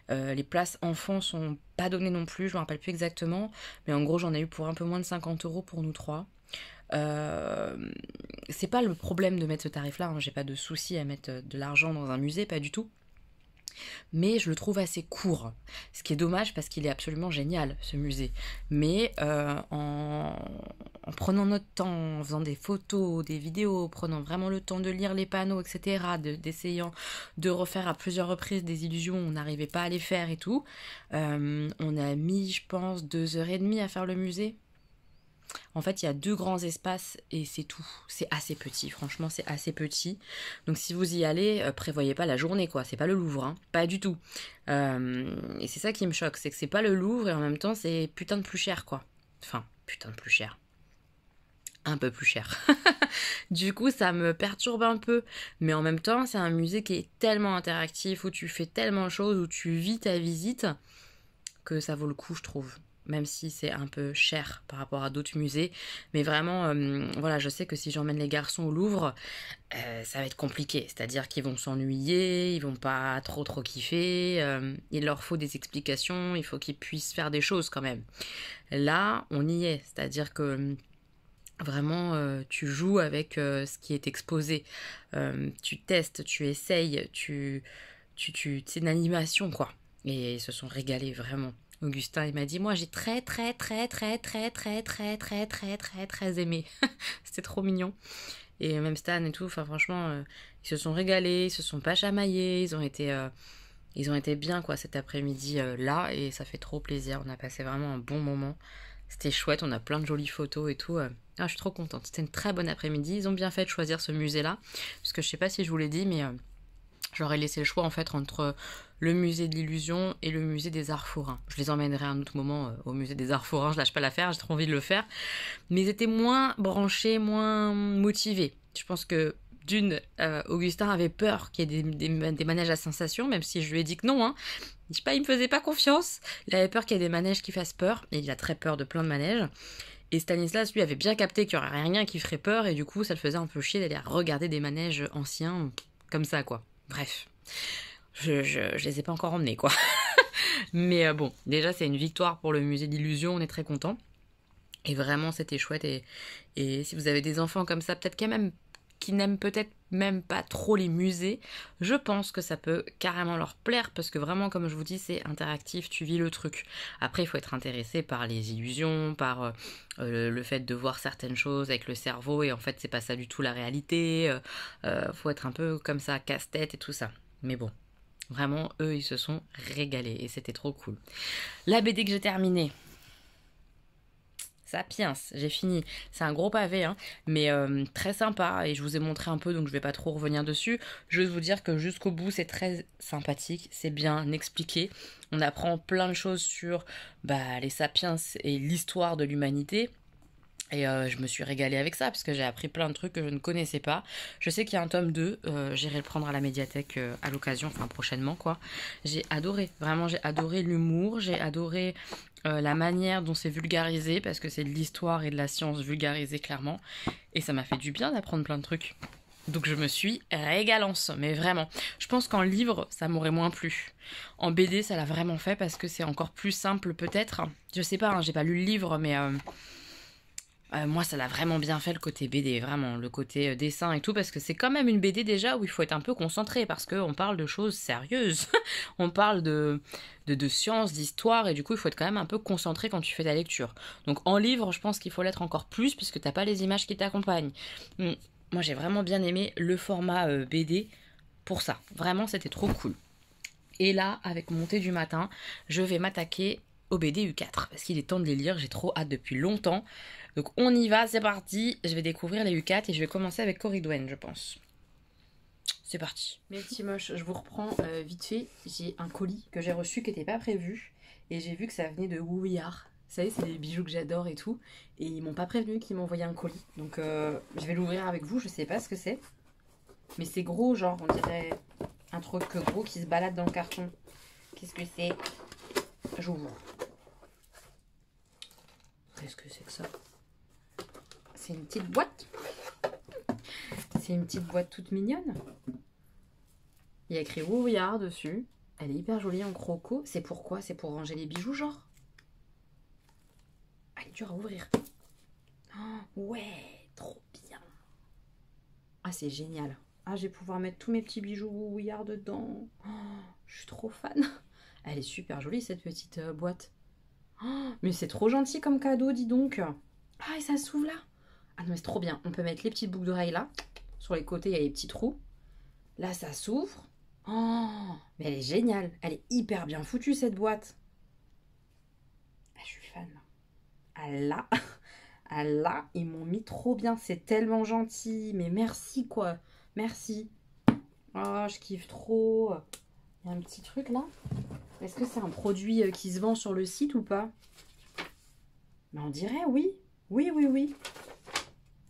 Speaker 1: Les places enfants sont pas données non plus, je me rappelle plus exactement, mais en gros j'en ai eu pour un peu moins de 50 € pour nous trois. C'est pas le problème de mettre ce tarif là, hein. J'ai pas de souci à mettre de l'argent dans un musée, pas du tout. Mais je le trouve assez court, ce qui est dommage parce qu'il est absolument génial ce musée. Mais en prenant notre temps, en faisant des photos, des vidéos, prenant vraiment le temps de lire les panneaux, etc., d'essayant de refaire à plusieurs reprises des illusions, on n'arrivait pas à les faire et tout. On a mis, je pense, 2h30 à faire le musée. En fait, il y a 2 grands espaces et c'est tout. C'est assez petit, franchement, c'est assez petit. Donc si vous y allez, prévoyez pas la journée, quoi. C'est pas le Louvre, hein. Pas du tout. Et c'est ça qui me choque, c'est que c'est pas le Louvre et en même temps, c'est putain de plus cher, quoi. Enfin, putain de plus cher. Un peu plus cher. Du coup, ça me perturbe un peu. Mais en même temps, c'est un musée qui est tellement interactif, où tu fais tellement de choses, où tu vis ta visite, que ça vaut le coup, je trouve. même si c'est un peu cher par rapport à d'autres musées. Mais vraiment, voilà, je sais que si j'emmène les garçons au Louvre, ça va être compliqué. C'est-à-dire qu'ils vont s'ennuyer, ils vont pas trop kiffer, il leur faut des explications, il faut qu'ils puissent faire des choses quand même. Là, on y est, c'est-à-dire que vraiment, tu joues avec ce qui est exposé, tu testes, tu essayes, c'est une animation quoi. Et ils se sont régalés vraiment. Augustin, il m'a dit, moi j'ai très aimé. C'était trop mignon. Et même Stan et tout, enfin franchement, ils se sont régalés, ils se sont pas chamaillés, ils ont été bien quoi cet après-midi là, et ça fait trop plaisir. On a passé vraiment un bon moment. C'était chouette, on a plein de jolies photos et tout. Je suis trop contente. C'était une très bonne après-midi. Ils ont bien fait de choisir ce musée-là, parce que je sais pas si je vous l'ai dit, mais j'aurais laissé le choix en fait entre le musée de l'illusion et le musée des arts forains. Je les emmènerai à un autre moment au musée des arts forains, je lâche pas l'affaire, j'ai trop envie de le faire. Mais ils étaient moins branchés, moins motivés. Je pense que Augustin avait peur qu'il y ait des manèges à sensation, même si je lui ai dit que non, hein. Je sais pas, il me faisait pas confiance. Il avait peur qu'il y ait des manèges qui fassent peur, et il a très peur de plein de manèges. Et Stanislas, lui, avait bien capté qu'il y aurait rien qui ferait peur, et du coup, ça le faisait un peu chier d'aller regarder des manèges anciens, comme ça, quoi. Bref, je les ai pas encore emmenés, quoi. Mais bon, déjà, c'est une victoire pour le musée d'illusion, on est très contents. Et vraiment, c'était chouette. Et si vous avez des enfants comme ça, peut-être qui n'aiment peut-être même pas trop les musées, je pense que ça peut carrément leur plaire, parce que vraiment, comme je vous dis, c'est interactif, tu vis le truc. Après, il faut être intéressé par les illusions, par le fait de voir certaines choses avec le cerveau, et en fait, c'est pas ça du tout la réalité. Faut être un peu comme ça, casse-tête et tout ça. Mais bon, vraiment, eux, ils se sont régalés, et c'était trop cool. La BD que j'ai terminée, Sapiens, j'ai fini. C'est un gros pavé, hein, mais très sympa. Et je vous ai montré un peu, donc je vais pas trop revenir dessus. Je vais vous dire que jusqu'au bout, c'est très sympathique. C'est bien expliqué. On apprend plein de choses sur les sapiens et l'histoire de l'humanité. Et je me suis régalée avec ça, parce que j'ai appris plein de trucs que je ne connaissais pas. Je sais qu'il y a un tome 2, j'irai le prendre à la médiathèque à l'occasion, enfin prochainement quoi. J'ai adoré, vraiment j'ai adoré l'humour, j'ai adoré la manière dont c'est vulgarisé, parce que c'est de l'histoire et de la science vulgarisée clairement. Et ça m'a fait du bien d'apprendre plein de trucs. Donc je me suis régalance, mais vraiment. Je pense qu'en livre, ça m'aurait moins plu. En BD, ça l'a vraiment fait, parce que c'est encore plus simple peut-être. Je sais pas, hein, j'ai pas lu le livre, mais... moi, ça l'a vraiment bien fait, le côté BD, vraiment, le côté dessin et tout, parce que c'est quand même une BD déjà où il faut être un peu concentré, parce qu'on parle de choses sérieuses, on parle de science, d'histoire, et du coup, il faut être quand même un peu concentré quand tu fais ta lecture. Donc en livre, je pense qu'il faut l'être encore plus, puisque t'as pas les images qui t'accompagnent. Moi, j'ai vraiment bien aimé le format BD pour ça. Vraiment, c'était trop cool. Et là, avec mon thé du matin, je vais m'attaquer au BD U4, parce qu'il est temps de les lire, j'ai trop hâte depuis longtemps. Donc on y va, c'est parti, je vais découvrir les U4 et je vais commencer avec Coridwen, je pense. C'est parti. Mes petits moches, je vous reprends vite fait. J'ai un colis que j'ai reçu qui n'était pas prévu, et j'ai vu que ça venait de Wouillard. Vous savez, c'est des bijoux que j'adore et tout, et ils m'ont pas prévenu qu'ils m'envoyaient un colis. Donc je vais l'ouvrir avec vous, je sais pas ce que c'est. Mais c'est gros, genre, on dirait un truc gros qui se balade dans le carton. Qu'est-ce que c'est? J'ouvre. Qu'est-ce que c'est que ça? C'est une petite boîte. C'est une petite boîte toute mignonne. Il y a écrit Wouillard dessus. Elle est hyper jolie en croco. C'est pourquoi? C'est pour ranger les bijoux, genre? Elle est dure à ouvrir. Oh, ouais, trop bien. Ah, c'est génial. Ah, je vais pouvoir mettre tous mes petits bijoux Wouillard dedans. Oh, je suis trop fan. Elle est super jolie, cette petite boîte. Oh, mais c'est trop gentil comme cadeau, dis donc. Ah, et ça s'ouvre là. Ah non, mais c'est trop bien. On peut mettre les petites boucles d'oreilles là. Sur les côtés, il y a les petits trous. Là, ça s'ouvre. Oh, mais elle est géniale. Elle est hyper bien foutue, cette boîte. Ah, je suis fan. Ah là, ah là, ils m'ont mis trop bien. C'est tellement gentil. Mais merci, quoi. Merci. Oh, je kiffe trop. Il y a un petit truc là. Est-ce que c'est un produit qui se vend sur le site ou pas? Mais on dirait oui. Oui, oui, oui.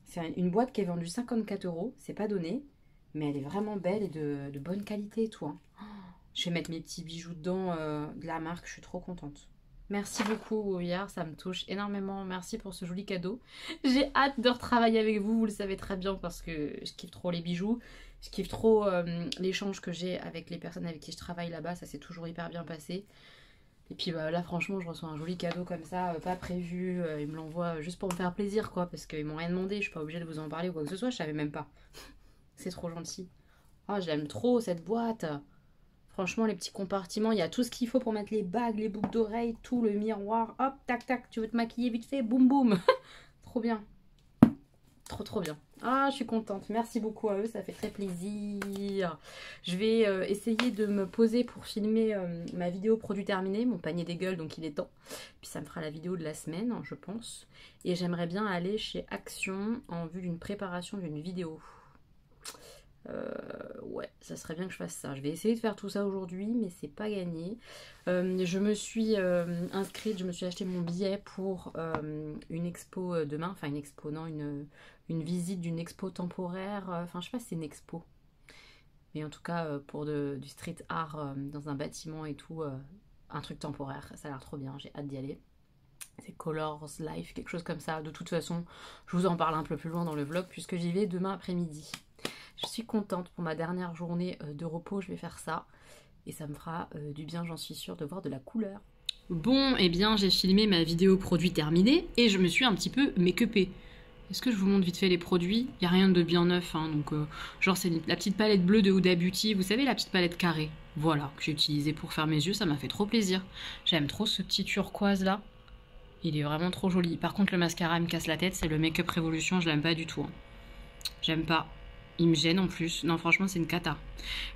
Speaker 1: C'est une boîte qui est vendue 54 €. C'est pas donné. Mais elle est vraiment belle et de bonne qualité et tout. Hein. Je vais mettre mes petits bijoux dedans de la marque. Je suis trop contente. Merci beaucoup, hier, ça me touche énormément. Merci pour ce joli cadeau. J'ai hâte de retravailler avec vous, vous le savez très bien, parce que je kiffe trop les bijoux. Je kiffe trop l'échange que j'ai avec les personnes avec qui je travaille là-bas. Ça s'est toujours hyper bien passé. Et puis bah, là, franchement, je reçois un joli cadeau comme ça, pas prévu. Ils me l'envoient juste pour me faire plaisir, quoi, parce qu'ils m'ont rien demandé. Je suis pas obligée de vous en parler ou quoi que ce soit, je savais même pas. C'est trop gentil. Oh, j'aime trop cette boîte. Franchement, les petits compartiments, il y a tout ce qu'il faut pour mettre les bagues, les boucles d'oreilles, tout, le miroir. Hop, tac, tac, tu veux te maquiller vite fait, boum, boum. Trop bien. Trop bien. Ah, je suis contente. Merci beaucoup à eux, ça fait très plaisir. Je vais essayer de me poser pour filmer ma vidéo produit terminé, mon panier des gueules, donc il est temps. Puis ça me fera la vidéo de la semaine, je pense. Et j'aimerais bien aller chez Action en vue d'une préparation d'une vidéo. Ouais, ça serait bien que je fasse ça. Je vais essayer de faire tout ça aujourd'hui, mais c'est pas gagné. Je me suis inscrite, je me suis acheté mon billet pour une expo demain. Enfin, une expo, non, une visite d'une expo temporaire. Enfin, je sais pas si c'est une expo. Mais en tout cas, pour du street art dans un bâtiment et tout, un truc temporaire. Ça a l'air trop bien, j'ai hâte d'y aller. C'est Colors Life, quelque chose comme ça. De toute façon, je vous en parle un peu plus loin dans le vlog puisque j'y vais demain après-midi. Je suis contente pour ma dernière journée de repos, je vais faire ça. Et ça me fera du bien, j'en suis sûre, de voir de la couleur. Bon, eh bien, j'ai filmé ma vidéo produit terminée et je me suis un petit peu make-upée. Est-ce que je vous montre vite fait les produits? Il n'y a rien de bien neuf, hein, donc genre c'est la petite palette bleue de Huda Beauty, vous savez la petite palette carrée? Voilà, que j'ai utilisée pour faire mes yeux, ça m'a fait trop plaisir. J'aime trop ce petit turquoise là. Il est vraiment trop joli. Par contre, le mascara il me casse la tête, c'est le Make Up Revolution, je l'aime pas du tout. Hein. J'aime pas. Il me gêne en plus. Non, franchement, c'est une cata.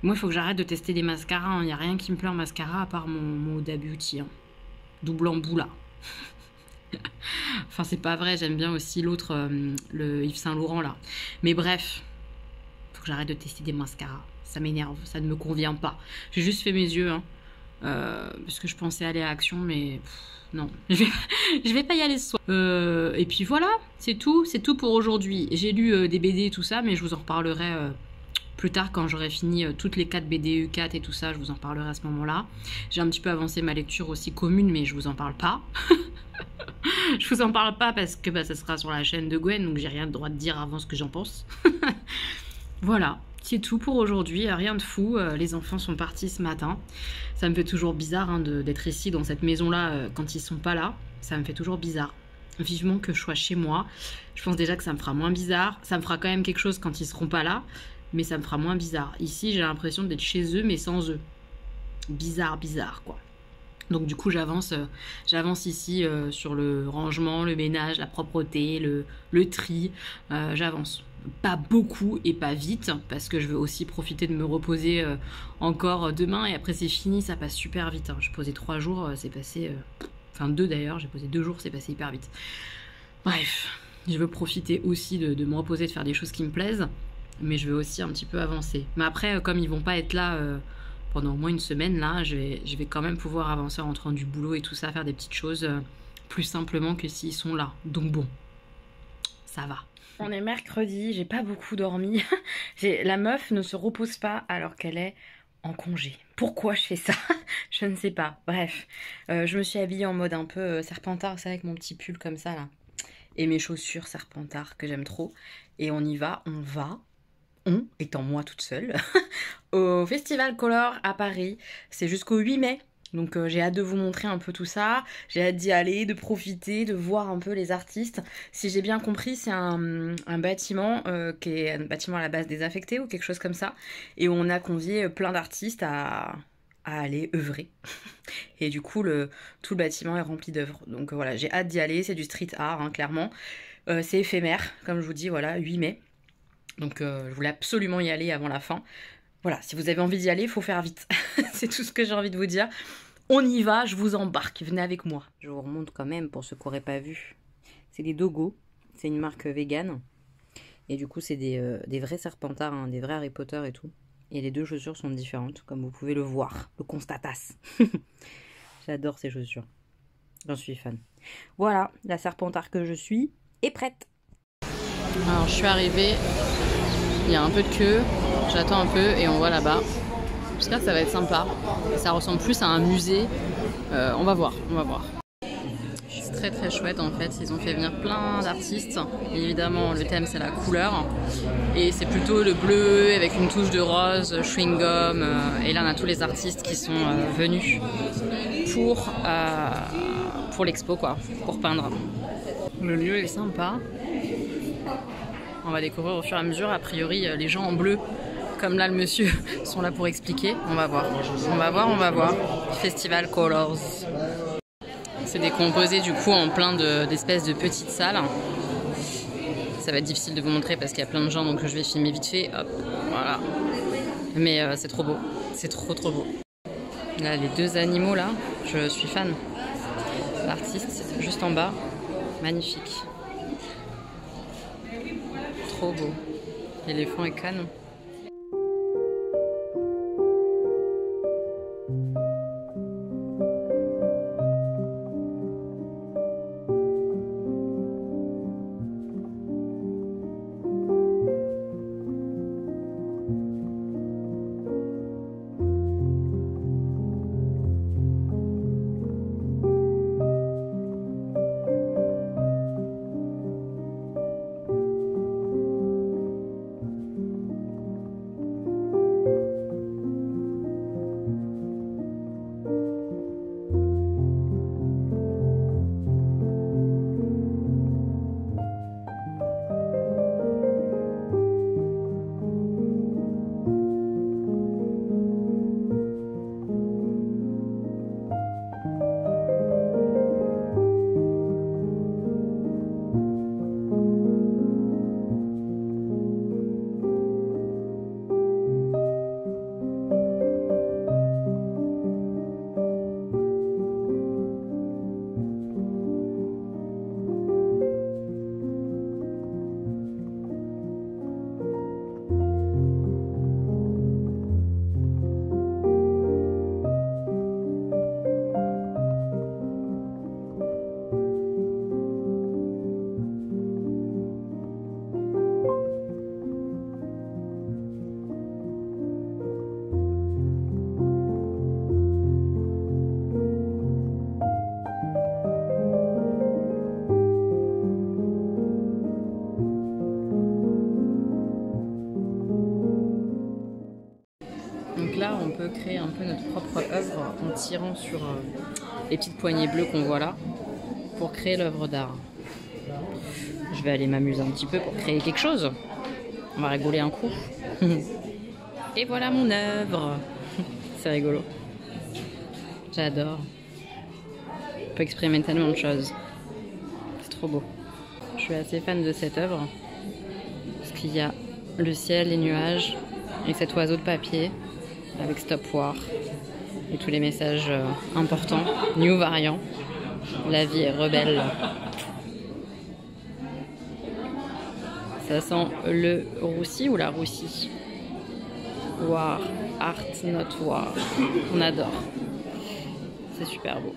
Speaker 1: Moi, il faut que j'arrête de tester des mascaras. Il n'y a rien qui me plaît en mascara à part mon Huda Beauty. Hein. Double embout là. Enfin, c'est pas vrai. J'aime bien aussi l'autre, le Yves Saint Laurent là. Mais bref, faut que j'arrête de tester des mascaras. Ça m'énerve. Ça ne me convient pas. J'ai juste fait mes yeux. Hein, parce que je pensais aller à Action, mais... non, je vais pas y aller ce soir. Et puis voilà, c'est tout pour aujourd'hui. J'ai lu des BD et tout ça, mais je vous en reparlerai plus tard quand j'aurai fini toutes les 4 BD U4 et tout ça, je vous en parlerai à ce moment-là. J'ai un petit peu avancé ma lecture aussi commune, mais je vous en parle pas. Je vous en parle pas parce que bah, ça sera sur la chaîne de Gwen, donc j'ai rien de droit de dire avant ce que j'en pense. Voilà. C'est tout pour aujourd'hui, rien de fou, les enfants sont partis ce matin. Ça me fait toujours bizarre hein, d'être ici dans cette maison-là quand ils sont pas là. Ça me fait toujours bizarre. Vivement que je sois chez moi. Je pense déjà que ça me fera moins bizarre. Ça me fera quand même quelque chose quand ils seront pas là, mais ça me fera moins bizarre. Ici, j'ai l'impression d'être chez eux, mais sans eux. Bizarre quoi. Donc du coup, j'avance ici sur le rangement, le ménage, la propreté, le tri. J'avance. Pas beaucoup et pas vite parce que je veux aussi profiter de me reposer encore demain et après c'est fini, ça passe super vite hein. Je posais 3 jours, c'est passé enfin 2 d'ailleurs, j'ai posé 2 jours, c'est passé hyper vite. Bref, je veux profiter aussi de me reposer, de faire des choses qui me plaisent, mais je veux aussi un petit peu avancer. Mais après comme ils vont pas être là pendant au moins une semaine là, je vais quand même pouvoir avancer en rentrant du boulot et tout ça, faire des petites choses plus simplement que s'ils sont là. Donc bon, ça va. On est mercredi, j'ai pas beaucoup dormi. La meuf ne se repose pas alors qu'elle est en congé. Pourquoi je fais ça? Je ne sais pas. Bref, je me suis habillée en mode un peu serpentard, c'est avec mon petit pull comme ça là. Et mes chaussures serpentard que j'aime trop. Et on y va, on, étant moi toute seule, au Festival Color à Paris. C'est jusqu'au 8 mai. Donc j'ai hâte de vous montrer un peu tout ça, j'ai hâte d'y aller, de profiter, de voir un peu les artistes. Si j'ai bien compris, c'est un bâtiment qui est un bâtiment à la base désaffecté ou quelque chose comme ça. Et où on a convié plein d'artistes à aller œuvrer. Et du coup, tout le bâtiment est rempli d'œuvres. Donc voilà, j'ai hâte d'y aller, c'est du street art, hein, clairement. C'est éphémère, comme je vous dis, voilà, 8 mai. Donc je voulais absolument y aller avant la fin. Voilà, si vous avez envie d'y aller, il faut faire vite. C'est tout ce que j'ai envie de vous dire. On y va, je vous embarque, venez avec moi. Je vous remonte quand même pour ceux qui n'auraient pas vu. C'est des Dogo, c'est une marque vegan. Et du coup, c'est des vrais serpentards, hein, des vrais Harry Potter et tout. Et les 2 chaussures sont différentes, comme vous pouvez le voir, le constatas. J'adore ces chaussures. J'en suis fan. Voilà, la serpentard que je suis est prête. Alors, je suis arrivée. Il y a un peu de queue. J'attends un peu et on voit là-bas. J'espère que ça va être sympa. Ça ressemble plus à un musée. On va voir. très très chouette en fait. Ils ont fait venir plein d'artistes. Évidemment, le thème c'est la couleur. Et c'est plutôt le bleu avec une touche de rose, chewing-gum. Et là, on a tous les artistes qui sont venus pour l'expo, quoi, pour peindre. Le lieu est sympa. On va découvrir au fur et à mesure. A priori, les gens en bleu, comme là le monsieur, sont là pour expliquer. On va voir. On va voir. Festival Colors. C'est décomposé du coup en plein d'espèces de petites salles. Ça va être difficile de vous montrer parce qu'il y a plein de gens, donc je vais filmer vite fait. Hop, voilà. Mais c'est trop beau. C'est trop beau. Là, les deux animaux là, je suis fan. L'artiste juste en bas, magnifique. Trop beau. L'éléphant est canon. Donc là, on peut créer un peu notre propre œuvre en tirant sur les petites poignées bleues qu'on voit là pour créer l'œuvre d'art. Je vais aller m'amuser un petit peu pour créer quelque chose. On va rigoler un coup. Et voilà mon œuvre. C'est rigolo. J'adore. On peut exprimer tellement de choses. C'est trop beau. Je suis assez fan de cette œuvre parce qu'il y a le ciel, les nuages et cet oiseau de papier avec Stop War et tous les messages importants. New variant. La vie est rebelle. Ça sent le roussi ou la roussie? War, art not war. On adore. C'est super beau.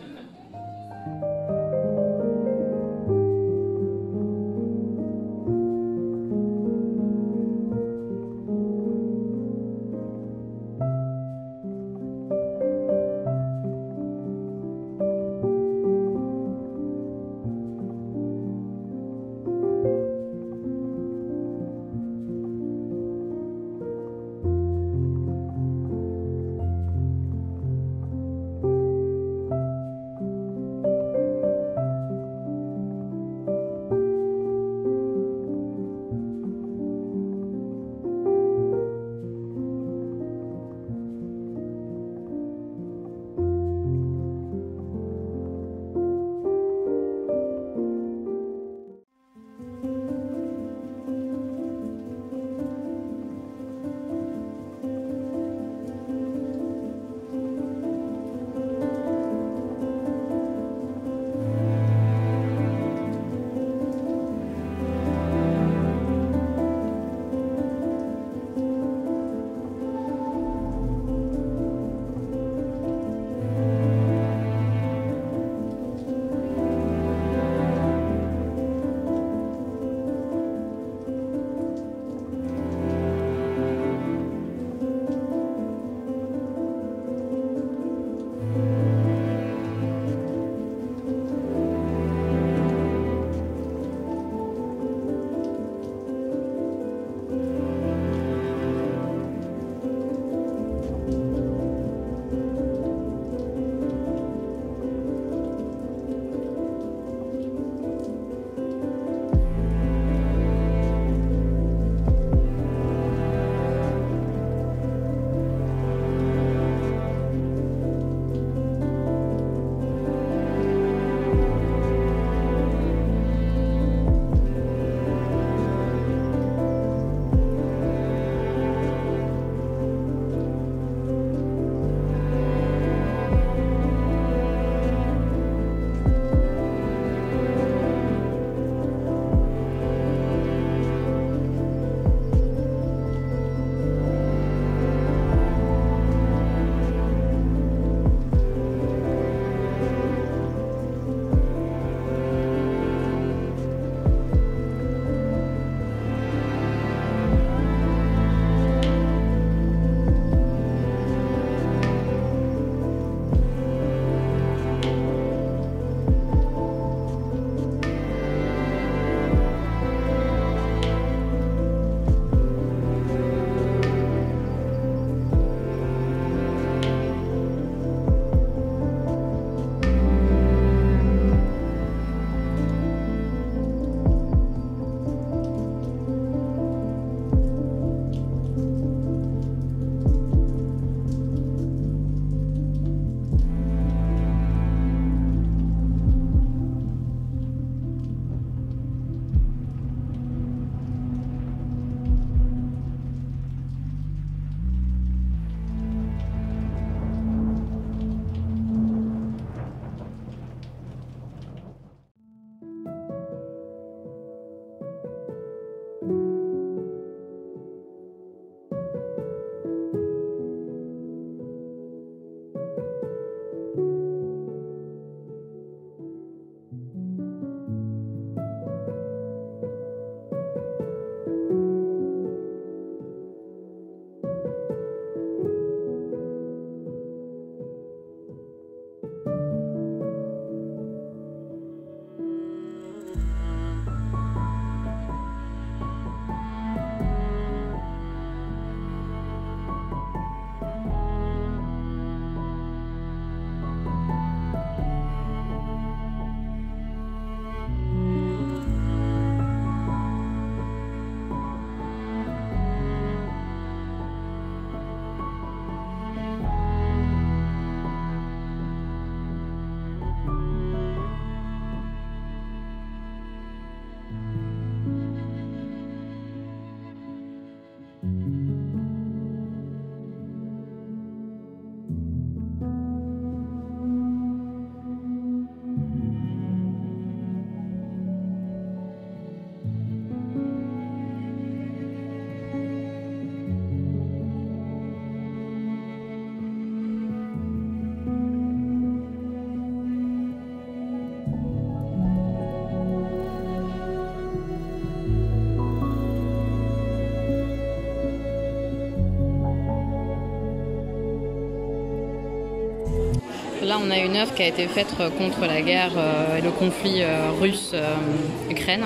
Speaker 1: Là, on a une œuvre qui a été faite contre la guerre et le conflit russe-Ukraine.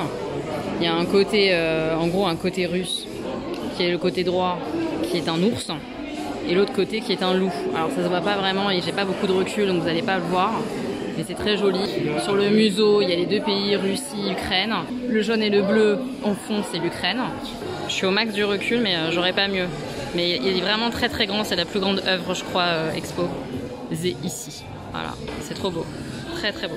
Speaker 1: Il y a un côté, en gros, un côté russe, qui est le côté droit, qui est un ours, et l'autre côté qui est un loup. Alors ça se voit pas vraiment et j'ai pas beaucoup de recul, donc vous n'allez pas le voir. Mais c'est très joli. Sur le museau, il y a les deux pays, Russie, Ukraine. Le jaune et le bleu, en fond, c'est l'Ukraine. Je suis au max du recul, mais j'aurais pas mieux. Mais il est vraiment très très grand, c'est la plus grande œuvre, je crois, expo. C'est ici. Voilà, c'est trop beau. Très très beau.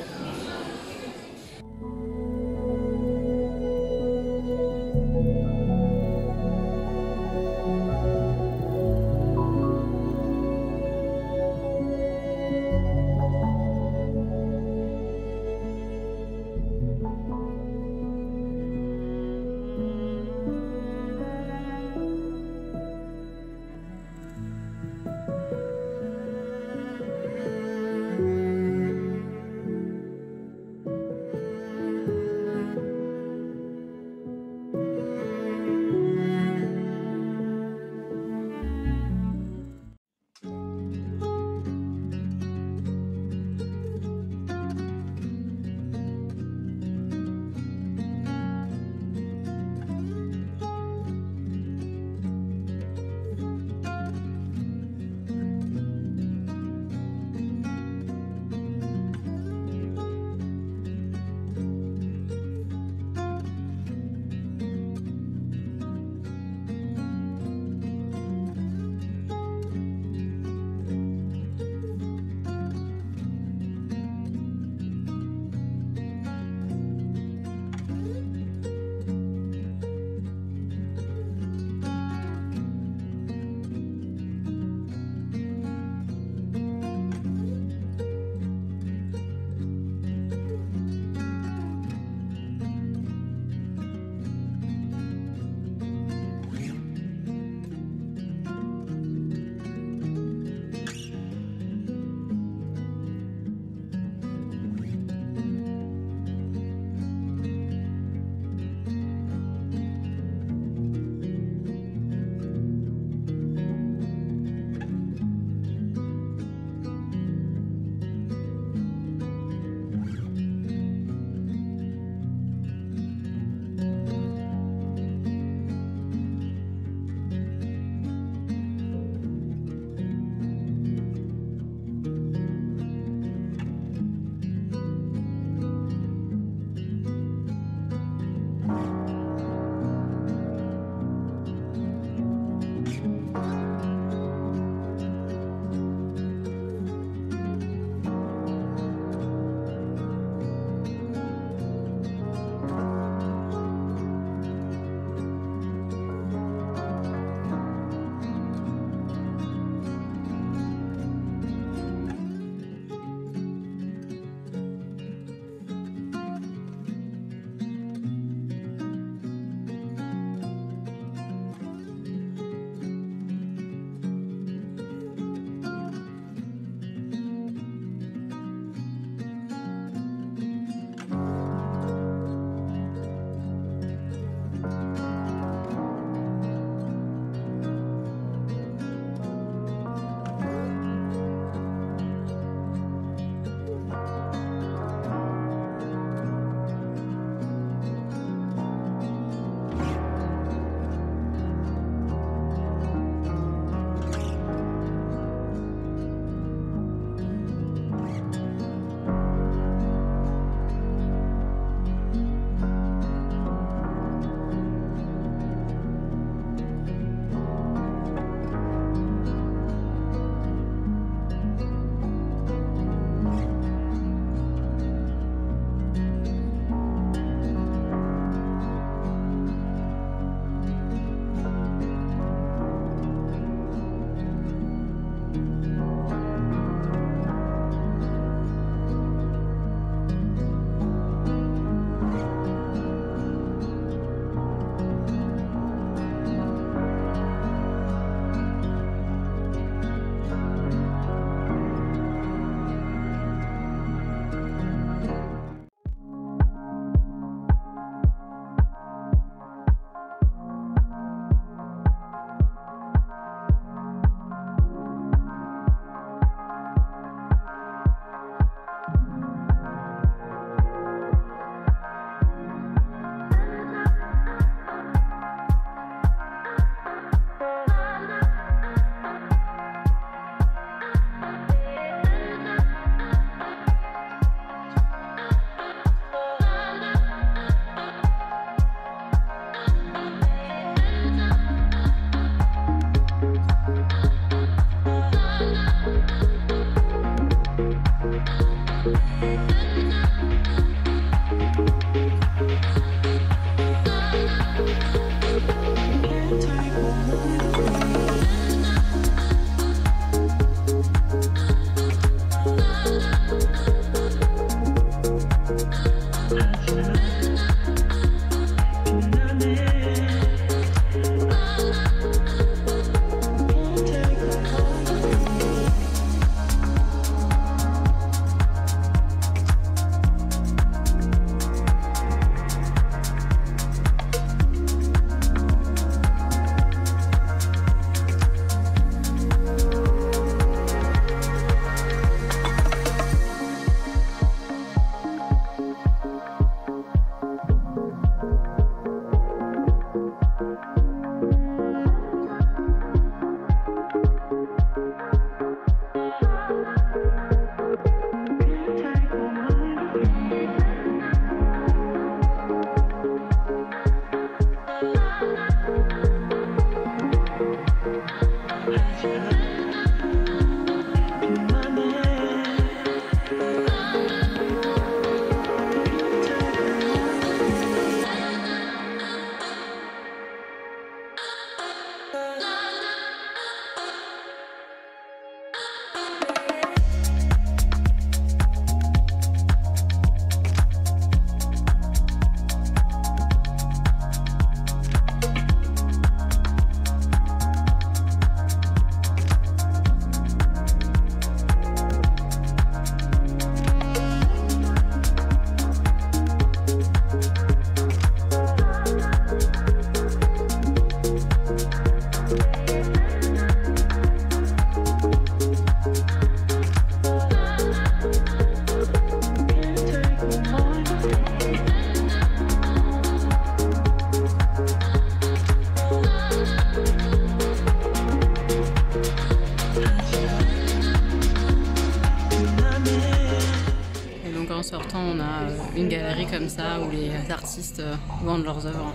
Speaker 1: sortant, on a une galerie comme ça où les artistes vendent leurs œuvres.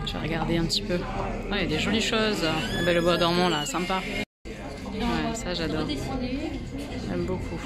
Speaker 1: Je vais regarder un petit peu. Il y a des jolies choses. Le bois dormant là, sympa. Ouais, ça j'adore. J'aime beaucoup.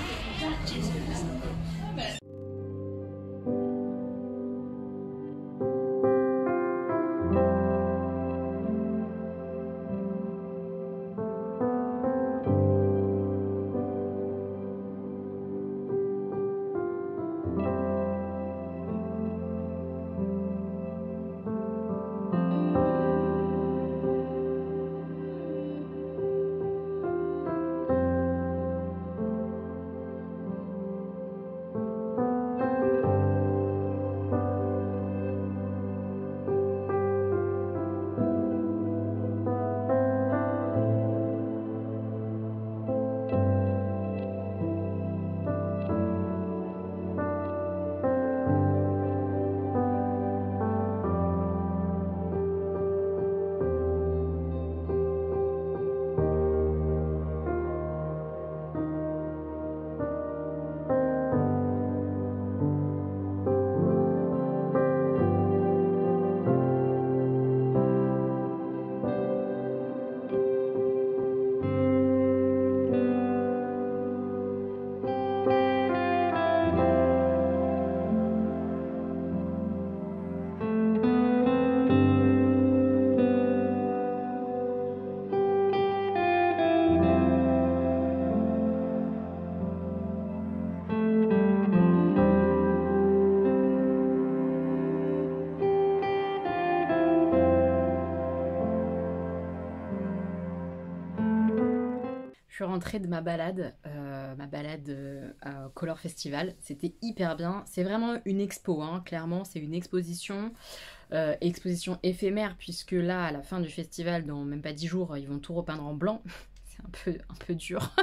Speaker 1: Je suis rentrée de ma balade à Color Festival. C'était hyper bien. C'est vraiment une expo, hein. Clairement, c'est une exposition éphémère, puisque là, à la fin du festival, dans même pas 10 jours, ils vont tout repeindre en blanc. C'est un peu dur.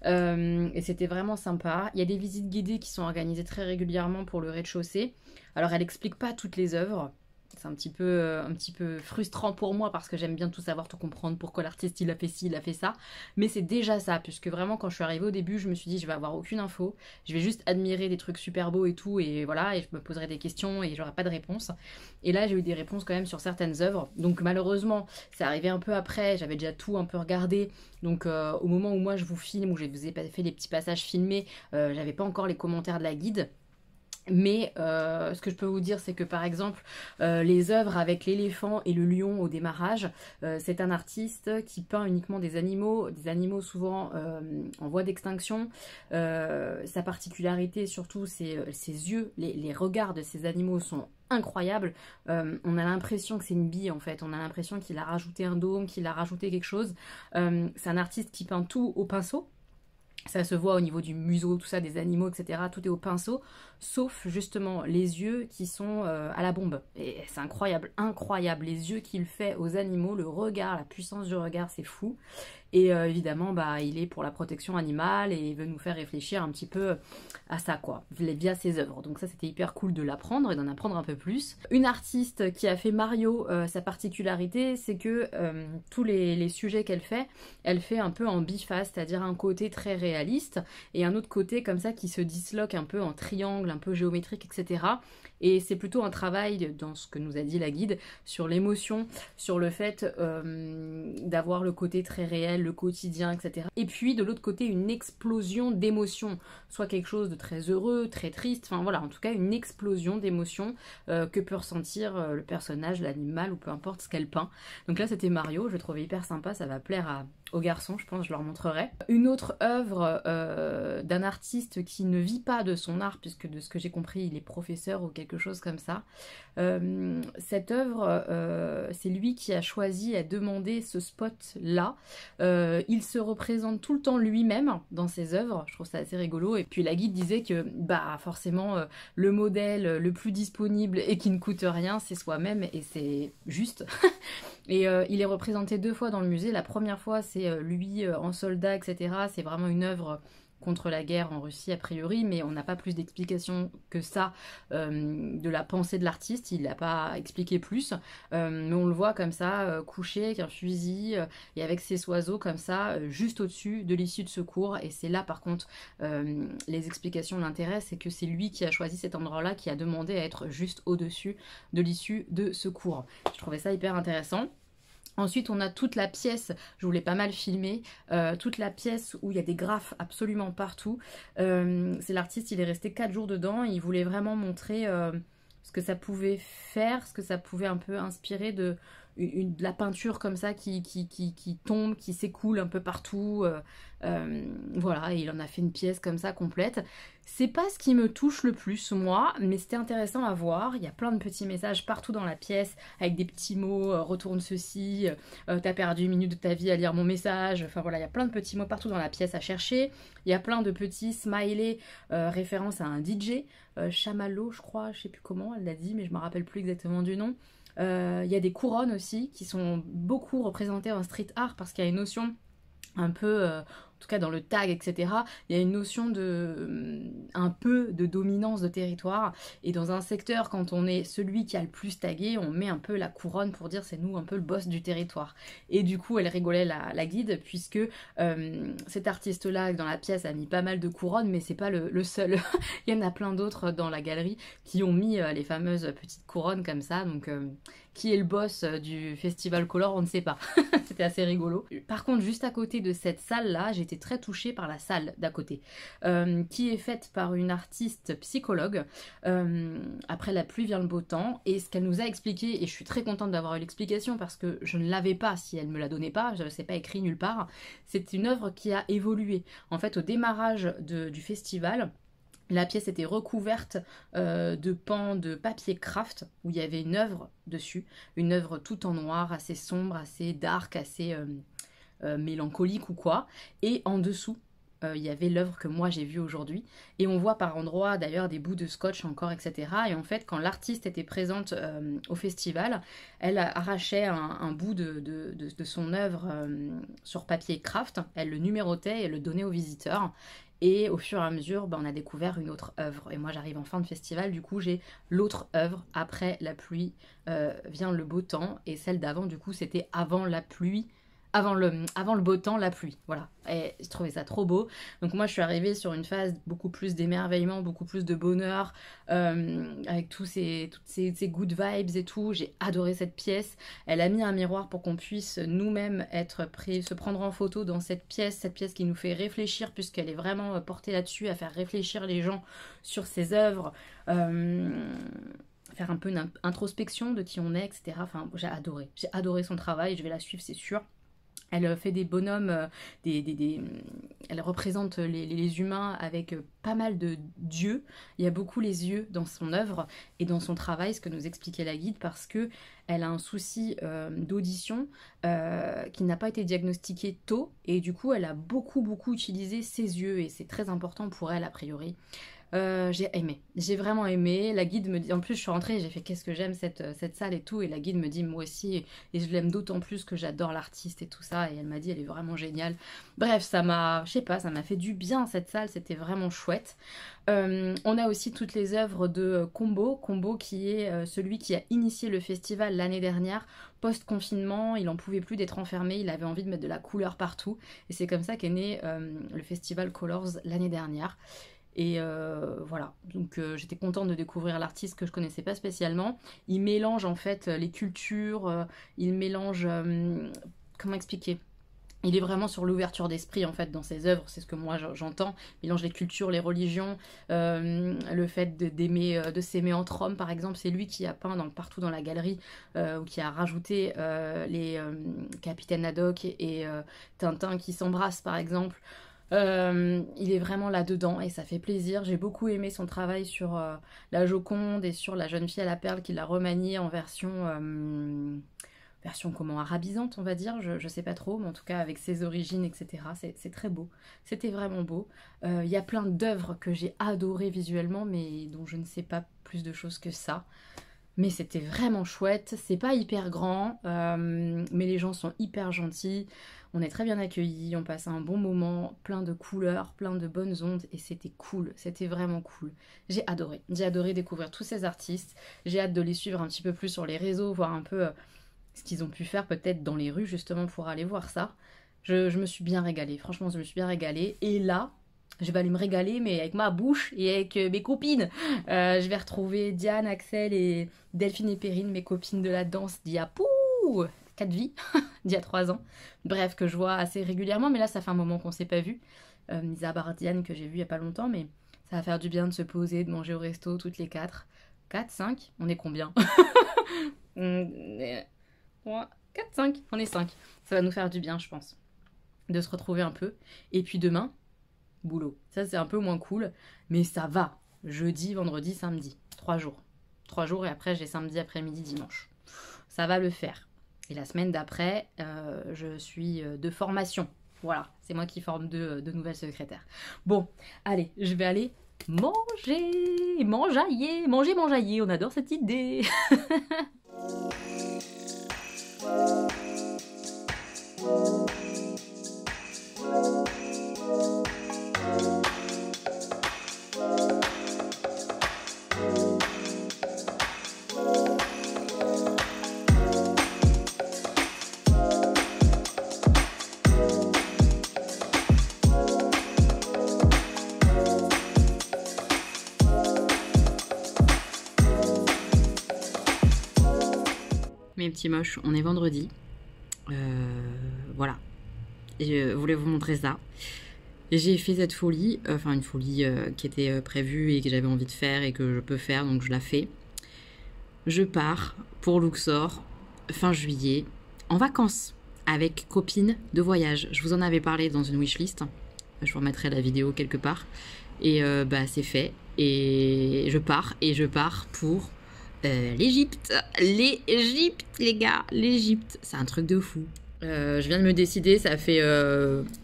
Speaker 1: Et c'était vraiment sympa. Il y a des visites guidées qui sont organisées très régulièrement pour le rez-de-chaussée. Alors, elle n'explique pas toutes les œuvres. C'est un petit peu frustrant pour moi parce que j'aime bien tout savoir, tout comprendre, pourquoi l'artiste il a fait ci, il a fait ça. Mais c'est déjà ça, puisque vraiment quand je suis arrivée au début, je me suis dit je vais avoir aucune info, je vais juste admirer des trucs super beaux et tout, et voilà, et je me poserai des questions et j'aurai pas de réponse. Et là j'ai eu des réponses quand même sur certaines œuvres, donc malheureusement c'est arrivé un peu après, j'avais déjà tout un peu regardé, donc au moment où moi je vous filme, où je vous ai fait les petits passages filmés, j'avais pas encore les commentaires de la guide. Mais ce que je peux vous dire, c'est que par exemple les œuvres avec l'éléphant et le lion au démarrage, c'est un artiste qui peint uniquement des animaux souvent en voie d'extinction. Sa particularité surtout, c'est ses yeux, les regards de ces animaux sont incroyables. On a l'impression que c'est une bille en fait, on a l'impression qu'il a rajouté un dôme, qu'il a rajouté quelque chose. C'est un artiste qui peint tout au pinceau. Ça se voit au niveau du museau, tout ça, des animaux, etc. Tout est au pinceau.
Speaker 6: sauf justement les yeux qui sont à la bombe. Et c'est incroyable, incroyable, les yeux qu'il fait aux animaux, le regard, la puissance du regard, c'est fou. Et évidemment, bah, il est pour la protection animale et il veut nous faire réfléchir un petit peu à ça, quoi, via ses œuvres. Donc ça, c'était hyper cool de l'apprendre et d'en apprendre un peu plus. Une artiste qui a fait Mario, sa particularité, c'est que tous les sujets qu'elle fait, elle fait un peu en biface, c'est-à-dire un côté très réaliste et un autre côté comme ça qui se disloque un peu en triangle, un peu géométrique, etc. Et c'est plutôt un travail, dans ce que nous a dit la guide, sur l'émotion, sur le fait d'avoir le côté très réel, le quotidien, etc. Et puis de l'autre côté, une explosion d'émotions, soit quelque chose de très heureux, très triste, enfin voilà, en tout cas une explosion d'émotions que peut ressentir le personnage, l'animal ou peu importe ce qu'elle peint. Donc là c'était Mario, je le trouvais hyper sympa, ça va plaire aux garçons, je pense, je leur montrerai. Une autre œuvre d'un artiste qui ne vit pas de son art, puisque de ce que j'ai compris, il est professeur ou quelque chose comme ça. Cette œuvre, c'est lui qui a choisi, a demandé ce spot-là. Il se représente tout le temps lui-même dans ses œuvres, je trouve ça assez rigolo. Et puis la guide disait que bah forcément le modèle le plus disponible et qui ne coûte rien, c'est soi-même, et c'est juste. Et il est représenté 2 fois dans le musée. La première fois, c'est lui en soldat, etc. C'est vraiment une œuvre contre la guerre en Russie a priori, mais on n'a pas plus d'explications que ça de la pensée de l'artiste, il n'a pas expliqué plus, mais on le voit comme ça, couché avec un fusil et avec ses oiseaux comme ça, juste au-dessus de l'issue de secours, et c'est là par contre les explications l'intéressent, c'est que c'est lui qui a choisi cet endroit-là, qui a demandé à être juste au-dessus de l'issue de secours. Je trouvais ça hyper intéressant. Ensuite, on a toute la pièce, je vous l'ai pas mal filmé, toute la pièce où il y a des graphes absolument partout. C'est l'artiste, il est resté 4 jours dedans, et il voulait vraiment montrer ce que ça pouvait faire, ce que ça pouvait un peu inspirer de la peinture comme ça qui tombe, qui s'écoule un peu partout. Voilà, et il en a fait une pièce comme ça complète. C'est pas ce qui me touche le plus moi, mais c'était intéressant à voir. Il y a plein de petits messages partout dans la pièce avec des petits mots, retourne ceci, t'as perdu 1 minute de ta vie à lire mon message. Enfin voilà, il y a plein de petits mots partout dans la pièce à chercher. Il y a plein de petits smileys référence à un DJ, Chamallow je crois, je sais plus comment elle l'a dit, mais je me rappelle plus exactement du nom. Il y a des couronnes aussi qui sont beaucoup représentées en street art, parce qu'il y a une notion un peu, en tout cas dans le tag, etc., il y a une notion de un peu de dominance de territoire, et dans un secteur, quand on est celui qui a le plus tagué, on met un peu la couronne pour dire c'est nous un peu le boss du territoire. Et du coup elle rigolait la guide, puisque cet artiste là dans la pièce a mis pas mal de couronnes, mais c'est pas le seul. Il y en a plein d'autres dans la galerie qui ont mis les fameuses petites couronnes comme ça, donc qui est le boss du festival Color, on ne sait pas. C'était assez rigolo. Par contre, juste à côté de cette salle-là, j'ai été très touchée par la salle d'à côté, qui est faite par une artiste psychologue. Après la pluie vient le beau temps, et ce qu'elle nous a expliqué, et je suis très contente d'avoir eu l'explication parce que je ne l'avais pas si elle me la donnait pas, je ne sais pas écrit nulle part, c'est une œuvre qui a évolué. En fait, au démarrage du festival, la pièce était recouverte de pans de papier craft où il y avait une œuvre dessus, une œuvre tout en noir, assez sombre, assez dark, assez mélancolique ou quoi. Et en dessous, il y avait l'œuvre que moi j'ai vue aujourd'hui. Et on voit par endroits d'ailleurs des bouts de scotch encore, etc. Et en fait, quand l'artiste était présente au festival, elle arrachait un bout de son œuvre sur papier craft, elle le numérotait et le donnait aux visiteurs. Et au fur et à mesure, on a découvert une autre œuvre. Et moi, j'arrive en fin de festival, du coup, j'ai l'autre œuvre. Après la pluie vient le beau temps. Et celle d'avant, du coup, c'était avant la pluie. Avant le beau temps, la pluie. Voilà. Et je trouvais ça trop beau. Donc moi, je suis arrivée sur une phase beaucoup plus d'émerveillement, beaucoup plus de bonheur, avec toutes ces good vibes et tout. J'ai adoré cette pièce. Elle a mis un miroir pour qu'on puisse nous-mêmes se prendre en photo dans cette pièce qui nous fait réfléchir, puisqu'elle est vraiment portée là-dessus, à faire réfléchir les gens sur ses œuvres. Faire un peu une introspection de qui on est, etc. Enfin, j'ai adoré son travail. Je vais la suivre, c'est sûr. Elle fait des bonhommes, elle représente les humains avec pas mal de dieux. Il y a beaucoup les yeux dans son œuvre et dans son travail, ce que nous expliquait la guide, parce que elle a un souci d'audition qui n'a pas été diagnostiqué tôt, et du coup elle a beaucoup utilisé ses yeux, et c'est très important pour elle a priori. J'ai aimé, j'ai vraiment aimé. La guide me dit, en plus je suis rentrée, j'ai fait qu'est-ce que j'aime cette salle et tout, et la guide me dit moi aussi, et je l'aime d'autant plus que j'adore l'artiste et tout ça, et elle m'a dit elle est vraiment géniale. Bref, ça m'a, je sais pas, ça m'a fait du bien cette salle, c'était vraiment chouette. On a aussi toutes les œuvres de Combo qui est celui qui a initié le festival l'année dernière, post-confinement, il en pouvait plus d'être enfermé, il avait envie de mettre de la couleur partout, et c'est comme ça qu'est né le festival Colors l'année dernière. Et voilà, donc j'étais contente de découvrir l'artiste que je connaissais pas spécialement. Il mélange en fait les cultures, il mélange, comment expliquer? Il est vraiment sur l'ouverture d'esprit en fait dans ses œuvres, c'est ce que moi j'entends. Il mélange les cultures, les religions, le fait d'aimer, de s'aimer entre hommes par exemple. C'est lui qui a peint partout dans la galerie, ou qui a rajouté les Capitaine Haddock et Tintin qui s'embrassent par exemple. Il est vraiment là-dedans et ça fait plaisir. J'ai beaucoup aimé son travail sur la Joconde et sur la jeune fille à la perle qu'il a remaniée en version comment, arabisante on va dire, je sais pas trop, mais en tout cas avec ses origines etc. C'est très beau, c'était vraiment beau. Il y a plein d'œuvres que j'ai adorées visuellement mais dont je ne sais pas plus de choses que ça. Mais c'était vraiment chouette, c'est pas hyper grand, mais les gens sont hyper gentils, on est très bien accueillis, on passe un bon moment, plein de couleurs, plein de bonnes ondes, et c'était cool, c'était vraiment cool. J'ai adoré découvrir tous ces artistes, j'ai hâte de les suivre un petit peu plus sur les réseaux, voir un peu ce qu'ils ont pu faire peut-être dans les rues justement pour aller voir ça. Je me suis bien régalée, franchement je me suis bien régalée, et là, je vais aller me régaler, mais avec ma bouche et avec mes copines. Je vais retrouver Diane, Axel et Delphine et Perrine, mes copines de la danse d'il y a 4 vies, d'il y a 3 ans. Bref, que je vois assez régulièrement, mais là, ça fait un moment qu'on ne s'est pas vu. Mis à part Diane, que j'ai vu il n'y a pas longtemps, mais ça va faire du bien de se poser, de manger au resto toutes les 4. 4, 5, on est combien? 3, 4, 5, on est 5. Ça va nous faire du bien, je pense, de se retrouver un peu. Et puis demain, boulot. Ça, c'est un peu moins cool, mais ça va. Jeudi, vendredi, samedi. 3 jours. 3 jours et après, j'ai samedi après-midi, dimanche. Ça va le faire. Et la semaine d'après, je suis de formation. Voilà, c'est moi qui forme de nouvelles secrétaires. Bon, allez, je vais aller manger, mangeailler. On adore cette idée. Mes petits moches, on est vendredi. Voilà. Je voulais vous montrer ça. J'ai fait cette folie, enfin une folie qui était prévue et que j'avais envie de faire et que je peux faire, donc je la fais. Je pars pour Luxor, fin juillet, en vacances, avec copine de voyage. Je vous en avais parlé dans une wishlist. Je vous remettrai la vidéo quelque part. Et c'est fait. Et je pars pour l'Égypte. L'Égypte, les gars. L'Égypte. C'est un truc de fou. Je viens de me décider, ça fait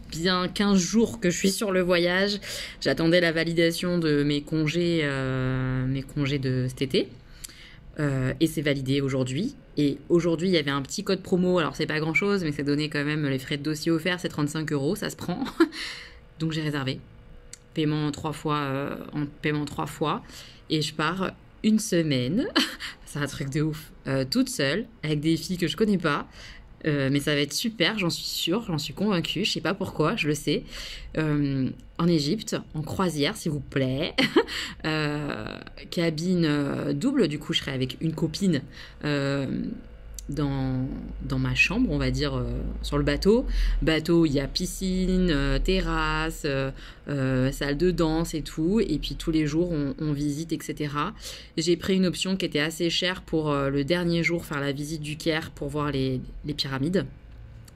Speaker 6: bien 15 jours que je suis sur le voyage. J'attendais la validation de mes congés de cet été. Et c'est validé aujourd'hui. Et aujourd'hui, il y avait un petit code promo. Alors, c'est pas grand-chose, mais ça donnait quand même les frais de dossier offerts. C'est 35 €, ça se prend. Donc, j'ai réservé. Paiement 3 fois, en paiement 3 fois. Et je pars une semaine. C'est un truc de ouf. Toute seule, avec des filles que je connais pas. Mais ça va être super, j'en suis sûre, j'en suis convaincue, je sais pas pourquoi, je le sais. En Égypte, en croisière s'il vous plaît, cabine double, du coup je serai avec une copine dans ma chambre, on va dire, sur le bateau. Bateau, il y a piscine, terrasse, salle de danse et tout. Et puis tous les jours, on visite, etc. J'ai pris une option qui était assez chère pour le dernier jour, faire la visite du Caire pour voir les pyramides.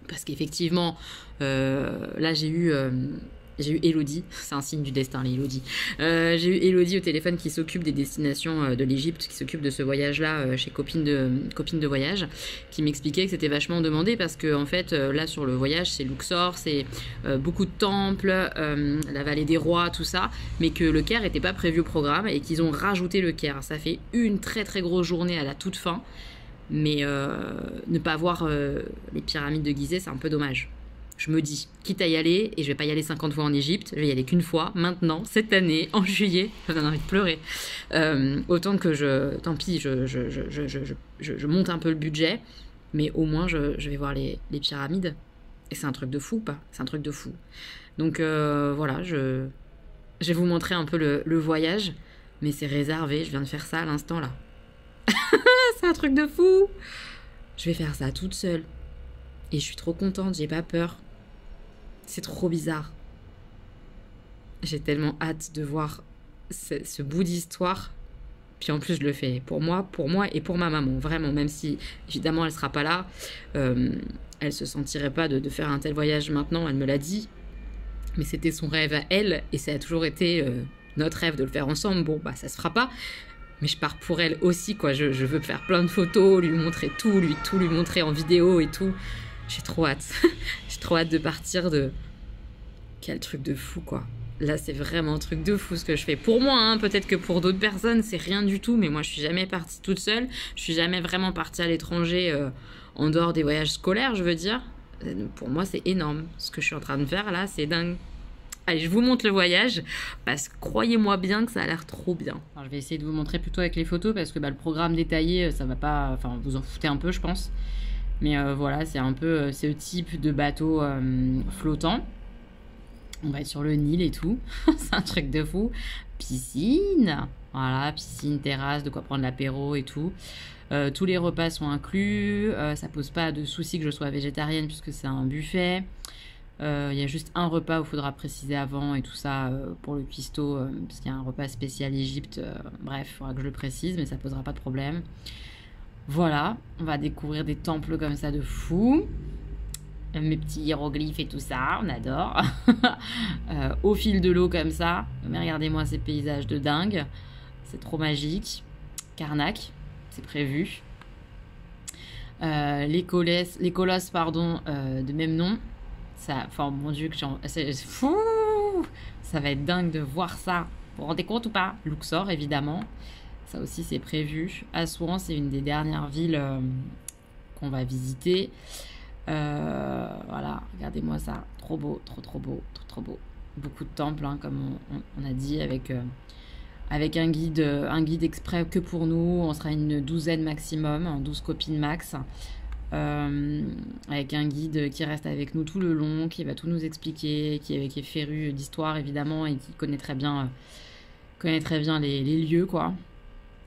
Speaker 6: Parce qu'effectivement, là j'ai eu
Speaker 1: J'ai eu Elodie, c'est un signe du destin, les Elodie. J'ai eu Elodie au téléphone qui s'occupe des destinations de l'Égypte, qui s'occupe de ce voyage-là chez copine de voyage, qui m'expliquait que c'était vachement demandé parce que en fait, là sur le voyage, c'est Luxor, c'est beaucoup de temples, la vallée des rois, tout ça, mais que le Caire n'était pas prévu au programme et qu'ils ont rajouté le Caire. Ça fait une très très grosse journée à la toute fin, mais ne pas voir les pyramides de Gizeh, c'est un peu dommage. Je me dis, quitte à y aller, et je vais pas y aller 50 fois en Égypte, je vais y aller qu'une fois, maintenant, cette année, en juillet, j'en ai envie de pleurer. Autant que tant pis, je monte un peu le budget, mais au moins je vais voir les pyramides. Et c'est un truc de fou, pas? C'est un truc de fou. Donc voilà, je vais vous montrer un peu le voyage, mais c'est réservé, je viens de faire ça à l'instant là. C'est un truc de fou! Je vais faire ça toute seule. Et je suis trop contente, j'ai pas peur. C'est trop bizarre. J'ai tellement hâte de voir ce bout d'histoire. Puis en plus, je le fais pour moi et pour ma maman. Vraiment, même si, évidemment, elle sera pas là. Elle se sentirait pas de faire un tel voyage maintenant, elle me l'a dit. Mais c'était son rêve à elle. Et ça a toujours été notre rêve de le faire ensemble. Bon, bah ça se fera pas. Mais je pars pour elle aussi, quoi. Je veux faire plein de photos, lui montrer tout lui montrer en vidéo et tout. J'ai trop hâte. J'ai trop hâte de partir de... Quel truc de fou, quoi. Là, c'est vraiment un truc de fou ce que je fais. Pour moi, hein, peut-être que pour d'autres personnes, c'est rien du tout. Mais moi, je suis jamais partie toute seule. Je suis jamais vraiment partie à l'étranger en dehors des voyages scolaires, je veux dire. Pour moi, c'est énorme. Ce que je suis en train de faire, là, c'est dingue. Allez, je vous montre le voyage, parce que croyez-moi bien que ça a l'air trop bien. Alors, je vais essayer de vous montrer plutôt avec les photos, parce que le programme détaillé, ça va pas... Enfin, vous en foutez un peu, je pense. Mais voilà, c'est un peu ce type de bateau flottant. On va être sur le Nil et tout. C'est un truc de fou. Piscine. Voilà, piscine, terrasse, de quoi prendre l'apéro et tout. Tous les repas sont inclus. Ça pose pas de souci que je sois végétarienne, puisque c'est un buffet. Il y a juste un repas où il faudra préciser avant et tout ça pour le cuistot, parce qu'il y a un repas spécial Égypte. Bref, il faudra que je le précise, mais ça posera pas de problème. Voilà, on va découvrir des temples comme ça de fou. Mes petits hiéroglyphes et tout ça, on adore. Au fil de l'eau comme ça. Mais regardez-moi ces paysages de dingue. C'est trop magique. Karnak, c'est prévu. Les colosses, pardon, de même nom. Ça, enfin, mon Dieu, c'est fou. Ça va être dingue de voir ça. Vous vous rendez compte ou pas? Luxor, évidemment. Ça aussi, c'est prévu. Assouan, c'est une des dernières villes qu'on va visiter. Voilà, regardez-moi ça. Trop beau, trop beau, trop beau. Beaucoup de temples, hein, comme on a dit, avec un guide exprès que pour nous. On sera une douzaine maximum, 12 copines max. Avec un guide qui reste avec nous tout le long, qui va tout nous expliquer, qui est féru d'histoire évidemment et qui connaît très bien les lieux, quoi.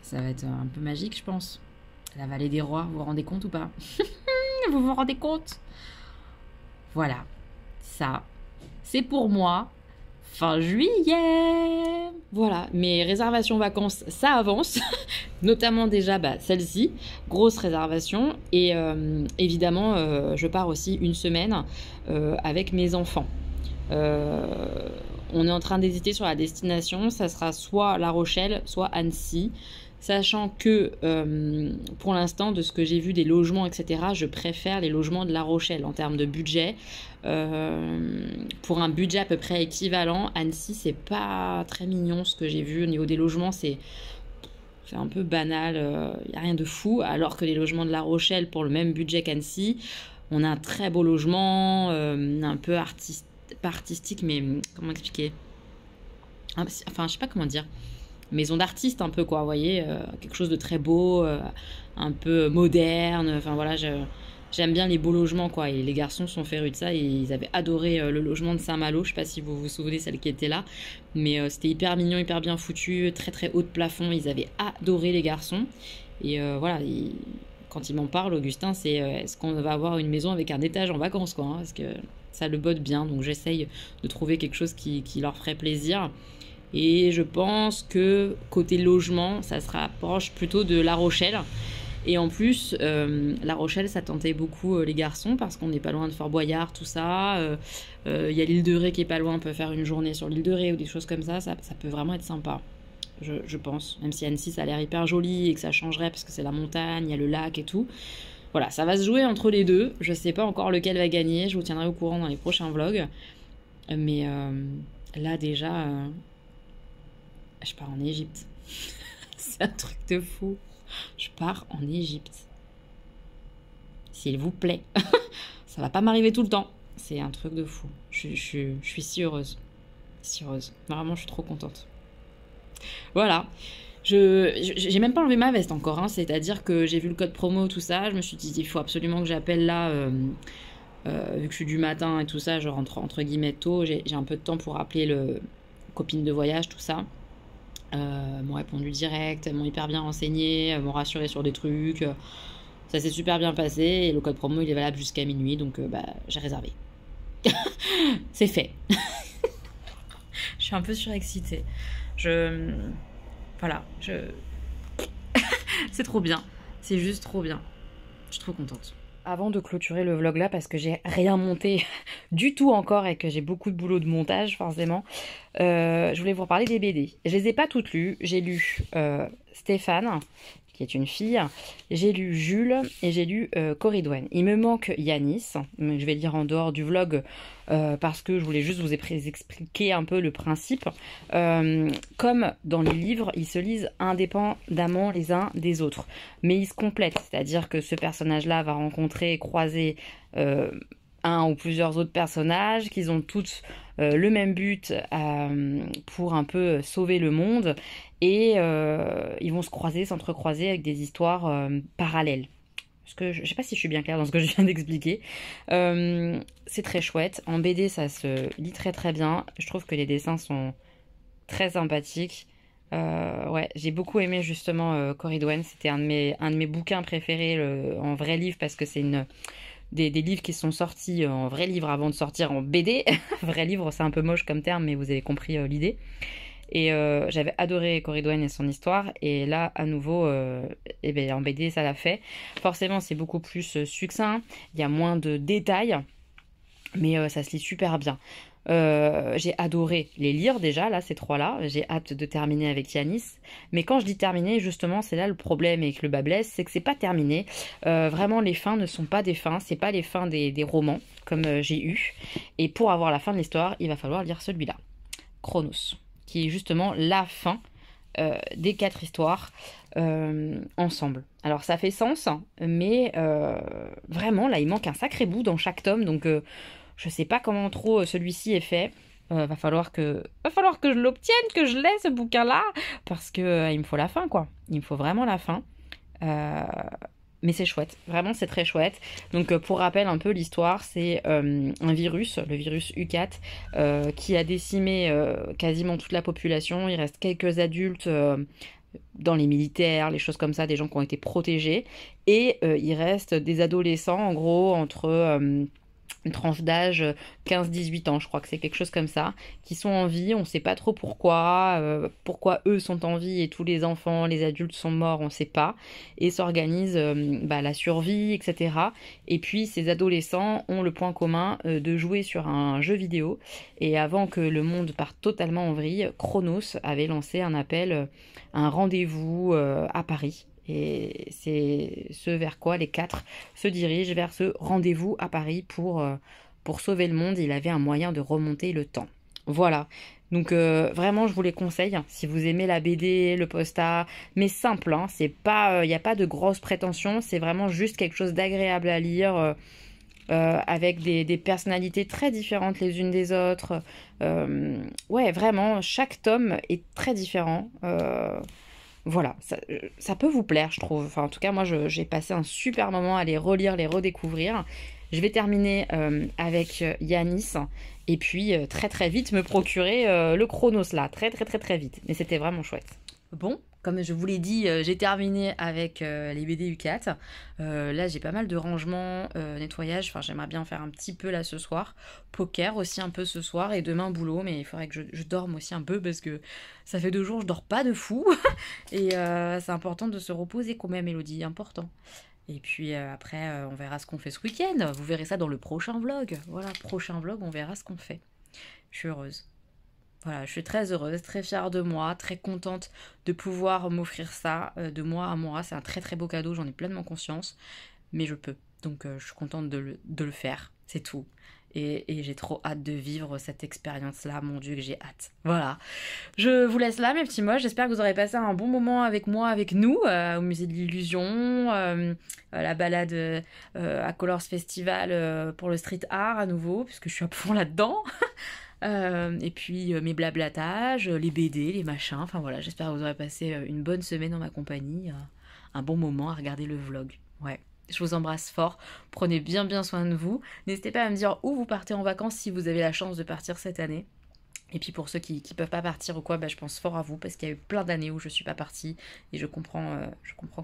Speaker 1: Ça va être un peu magique, je pense. La vallée des rois, vous vous rendez compte ou pas? Vous vous rendez compte? Voilà, ça, c'est pour moi, fin juillet. Voilà, mes réservations vacances, ça avance. Notamment déjà celle-ci, grosse réservation. Et évidemment, je pars aussi une semaine avec mes enfants. On est en train d'hésiter sur la destination. Ça sera soit La Rochelle, soit Annecy. Sachant que, pour l'instant, de ce que j'ai vu des logements, etc., je préfère les logements de La Rochelle en termes de budget. Pour un budget à peu près équivalent, Annecy, c'est pas très mignon ce que j'ai vu. Au niveau des logements, c'est un peu banal. Il n'y a rien de fou. Alors que les logements de La Rochelle, pour le même budget qu'Annecy, on a un très beau logement, un peu pas artistique, mais comment expliquer? Enfin, je sais pas comment dire. Maison d'artiste un peu, quoi, vous voyez, quelque chose de très beau, un peu moderne, enfin voilà, j'aime bien les beaux logements, quoi, et les garçons sont férus de ça, et ils avaient adoré le logement de Saint-Malo, je sais pas si vous vous souvenez, celle qui était là, mais c'était hyper mignon, hyper bien foutu, très très haut de plafond, ils avaient adoré les garçons, et voilà, quand ils m'en parlent, Augustin, c'est est-ce qu'on va avoir une maison avec un étage en vacances, quoi, hein, parce que ça le botte bien, donc j'essaye de trouver quelque chose qui leur ferait plaisir. Et je pense que côté logement, ça se rapproche plutôt de La Rochelle. Et en plus, La Rochelle, ça tentait beaucoup les garçons parce qu'on n'est pas loin de Fort Boyard, tout ça. Il y a l'île de Ré qui est pas loin, on peut faire une journée sur l'île de Ré ou des choses comme ça. Ça peut vraiment être sympa, je pense. Même si Annecy, ça a l'air hyper joli et que ça changerait parce que c'est la montagne, il y a le lac et tout. Voilà, ça va se jouer entre les deux. Je sais pas encore lequel va gagner. Je vous tiendrai au courant dans les prochains vlogs. Mais là, déjà, je pars en Égypte. C'est un truc de fou. Je pars en Égypte. S'il vous plaît. Ça va pas m'arriver tout le temps. C'est un truc de fou. Je suis si heureuse. Si heureuse. Vraiment, je suis trop contente. Voilà. J'ai même pas enlevé ma veste encore. Hein. C'est-à-dire que j'ai vu le code promo, tout ça. Je me suis dit, il faut absolument que j'appelle là. Vu que je suis du matin et tout ça, je rentre entre guillemets tôt. J'ai un peu de temps pour appeler le copine de voyage, tout ça. M'ont répondu direct, m'ont hyper bien renseigné, m'ont rassuré sur des trucs. Ça s'est super bien passé et le code promo il est valable jusqu'à minuit, donc j'ai réservé. C'est fait. Je suis un peu surexcitée. Voilà, c'est trop bien. C'est juste trop bien. Je suis trop contente. Avant de clôturer le vlog là, parce que j'ai rien monté du tout encore et que j'ai beaucoup de boulot de montage forcément, je voulais vous reparler des BD. Je les ai pas toutes lues. J'ai lu Stéphane, qui est une fille, j'ai lu Jules et j'ai lu Corridwen. Il me manque Yanis, mais je vais le lire en dehors du vlog parce que je voulais juste vous expliquer un peu le principe. Comme dans les livres, ils se lisent indépendamment les uns des autres, mais ils se complètent, c'est-à-dire que ce personnage-là va rencontrer et croiser un ou plusieurs autres personnages, qu'ils ont tous le même but pour un peu sauver le monde, et ils vont se croiser, s'entrecroiser avec des histoires parallèles. Parce que je sais pas si je suis bien claire dans ce que je viens d'expliquer. C'est très chouette. En BD, ça se lit très très bien. Je trouve que les dessins sont très sympathiques. Ouais, j'ai beaucoup aimé justement Corridwen. C'était un de mes bouquins préférés en vrai livre, parce que c'est des livres qui sont sortis en vrai livre avant de sortir en BD. Vrai livre, c'est un peu moche comme terme, mais vous avez compris l'idée. Et j'avais adoré Corridwen et son histoire, et là à nouveau en BD ça l'a fait. Forcément c'est beaucoup plus succinct, il y a moins de détails, mais ça se lit super bien. J'ai adoré les lire déjà, là ces trois-là. J'ai hâte de terminer avec Yanis. Mais quand je dis terminer, justement, c'est là le problème avec le bas blesse, c'est que c'est pas terminé. Vraiment, les fins ne sont pas des fins. C'est pas les fins des romans comme j'ai eu. Et pour avoir la fin de l'histoire, il va falloir lire celui-là, Chronos, qui est justement la fin des 4 histoires ensemble. Alors ça fait sens, mais vraiment là il manque un sacré bout dans chaque tome, donc je sais pas comment trop celui-ci est fait. Va falloir que je l'obtienne, que je l'ai ce bouquin là, parce que il me faut la fin quoi. Il me faut vraiment la fin. Mais c'est chouette, vraiment c'est très chouette. Donc pour rappel un peu l'histoire, c'est un virus, le virus U4, qui a décimé quasiment toute la population. Il reste quelques adultes dans les militaires, les choses comme ça, des gens qui ont été protégés. Et il reste des adolescents en gros entre une tranche d'âge 15-18 ans, je crois que c'est quelque chose comme ça, qui sont en vie, on ne sait pas trop pourquoi eux sont en vie et tous les enfants, les adultes sont morts, on ne sait pas, et s'organise la survie, etc. Et puis ces adolescents ont le point commun de jouer sur un jeu vidéo, et avant que le monde parte totalement en vrille, Chronos avait lancé un appel, un rendez-vous à Paris. Et c'est ce vers quoi les 4 se dirigent, vers ce rendez-vous à Paris pour sauver le monde. Il avait un moyen de remonter le temps. Voilà. Donc vraiment, je vous les conseille. Si vous aimez la BD, le posta, mais simple, hein, c'est pas, y a pas de grosses prétentions. C'est vraiment juste quelque chose d'agréable à lire, avec des personnalités très différentes les unes des autres. Ouais, vraiment, chaque tome est très différent. Voilà, ça peut vous plaire, je trouve. Enfin, en tout cas, moi, j'ai passé un super moment à les relire, les redécouvrir. Je vais terminer avec Yanis, et puis très très vite me procurer le Chronos là, très très très très vite. Mais c'était vraiment chouette. Bon, comme je vous l'ai dit, j'ai terminé avec les BD U4. Là, j'ai pas mal de rangements, nettoyage. Enfin, j'aimerais bien faire un petit peu là ce soir. Poker aussi un peu ce soir et demain boulot. Mais il faudrait que je dorme aussi un peu parce que ça fait 2 jours, je dors pas de fou. Et c'est important de se reposer quand même, Elodie, important. Et puis après, on verra ce qu'on fait ce week-end. Vous verrez ça dans le prochain vlog. Voilà, prochain vlog, on verra ce qu'on fait. Je suis heureuse. Voilà, je suis très heureuse, très fière de moi, très contente de pouvoir m'offrir ça de moi à moi. C'est un très très beau cadeau, j'en ai pleinement conscience, mais je peux. Donc je suis contente de le faire, c'est tout. Et j'ai trop hâte de vivre cette expérience-là, mon Dieu que j'ai hâte. Voilà, je vous laisse là mes petits moches, j'espère que vous aurez passé un bon moment avec moi, avec nous, au musée de l'illusion, la balade à Colors Festival pour le street art à nouveau, puisque je suis à fond là-dedans. Et puis mes blablatages, les BD, les machins, enfin voilà, j'espère que vous aurez passé une bonne semaine en ma compagnie, un bon moment à regarder le vlog. Ouais, je vous embrasse fort, prenez bien soin de vous, n'hésitez pas à me dire où vous partez en vacances si vous avez la chance de partir cette année. Et puis pour ceux qui peuvent pas partir ou quoi, bah, je pense fort à vous parce qu'il y a eu plein d'années où je suis pas partie et je comprends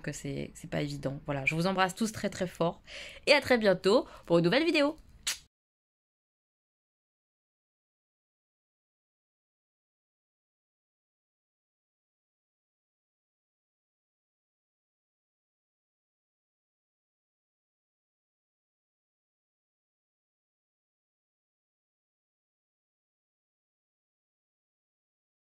Speaker 1: que c'est pas évident. Voilà, je vous embrasse tous très très fort et à très bientôt pour une nouvelle vidéo.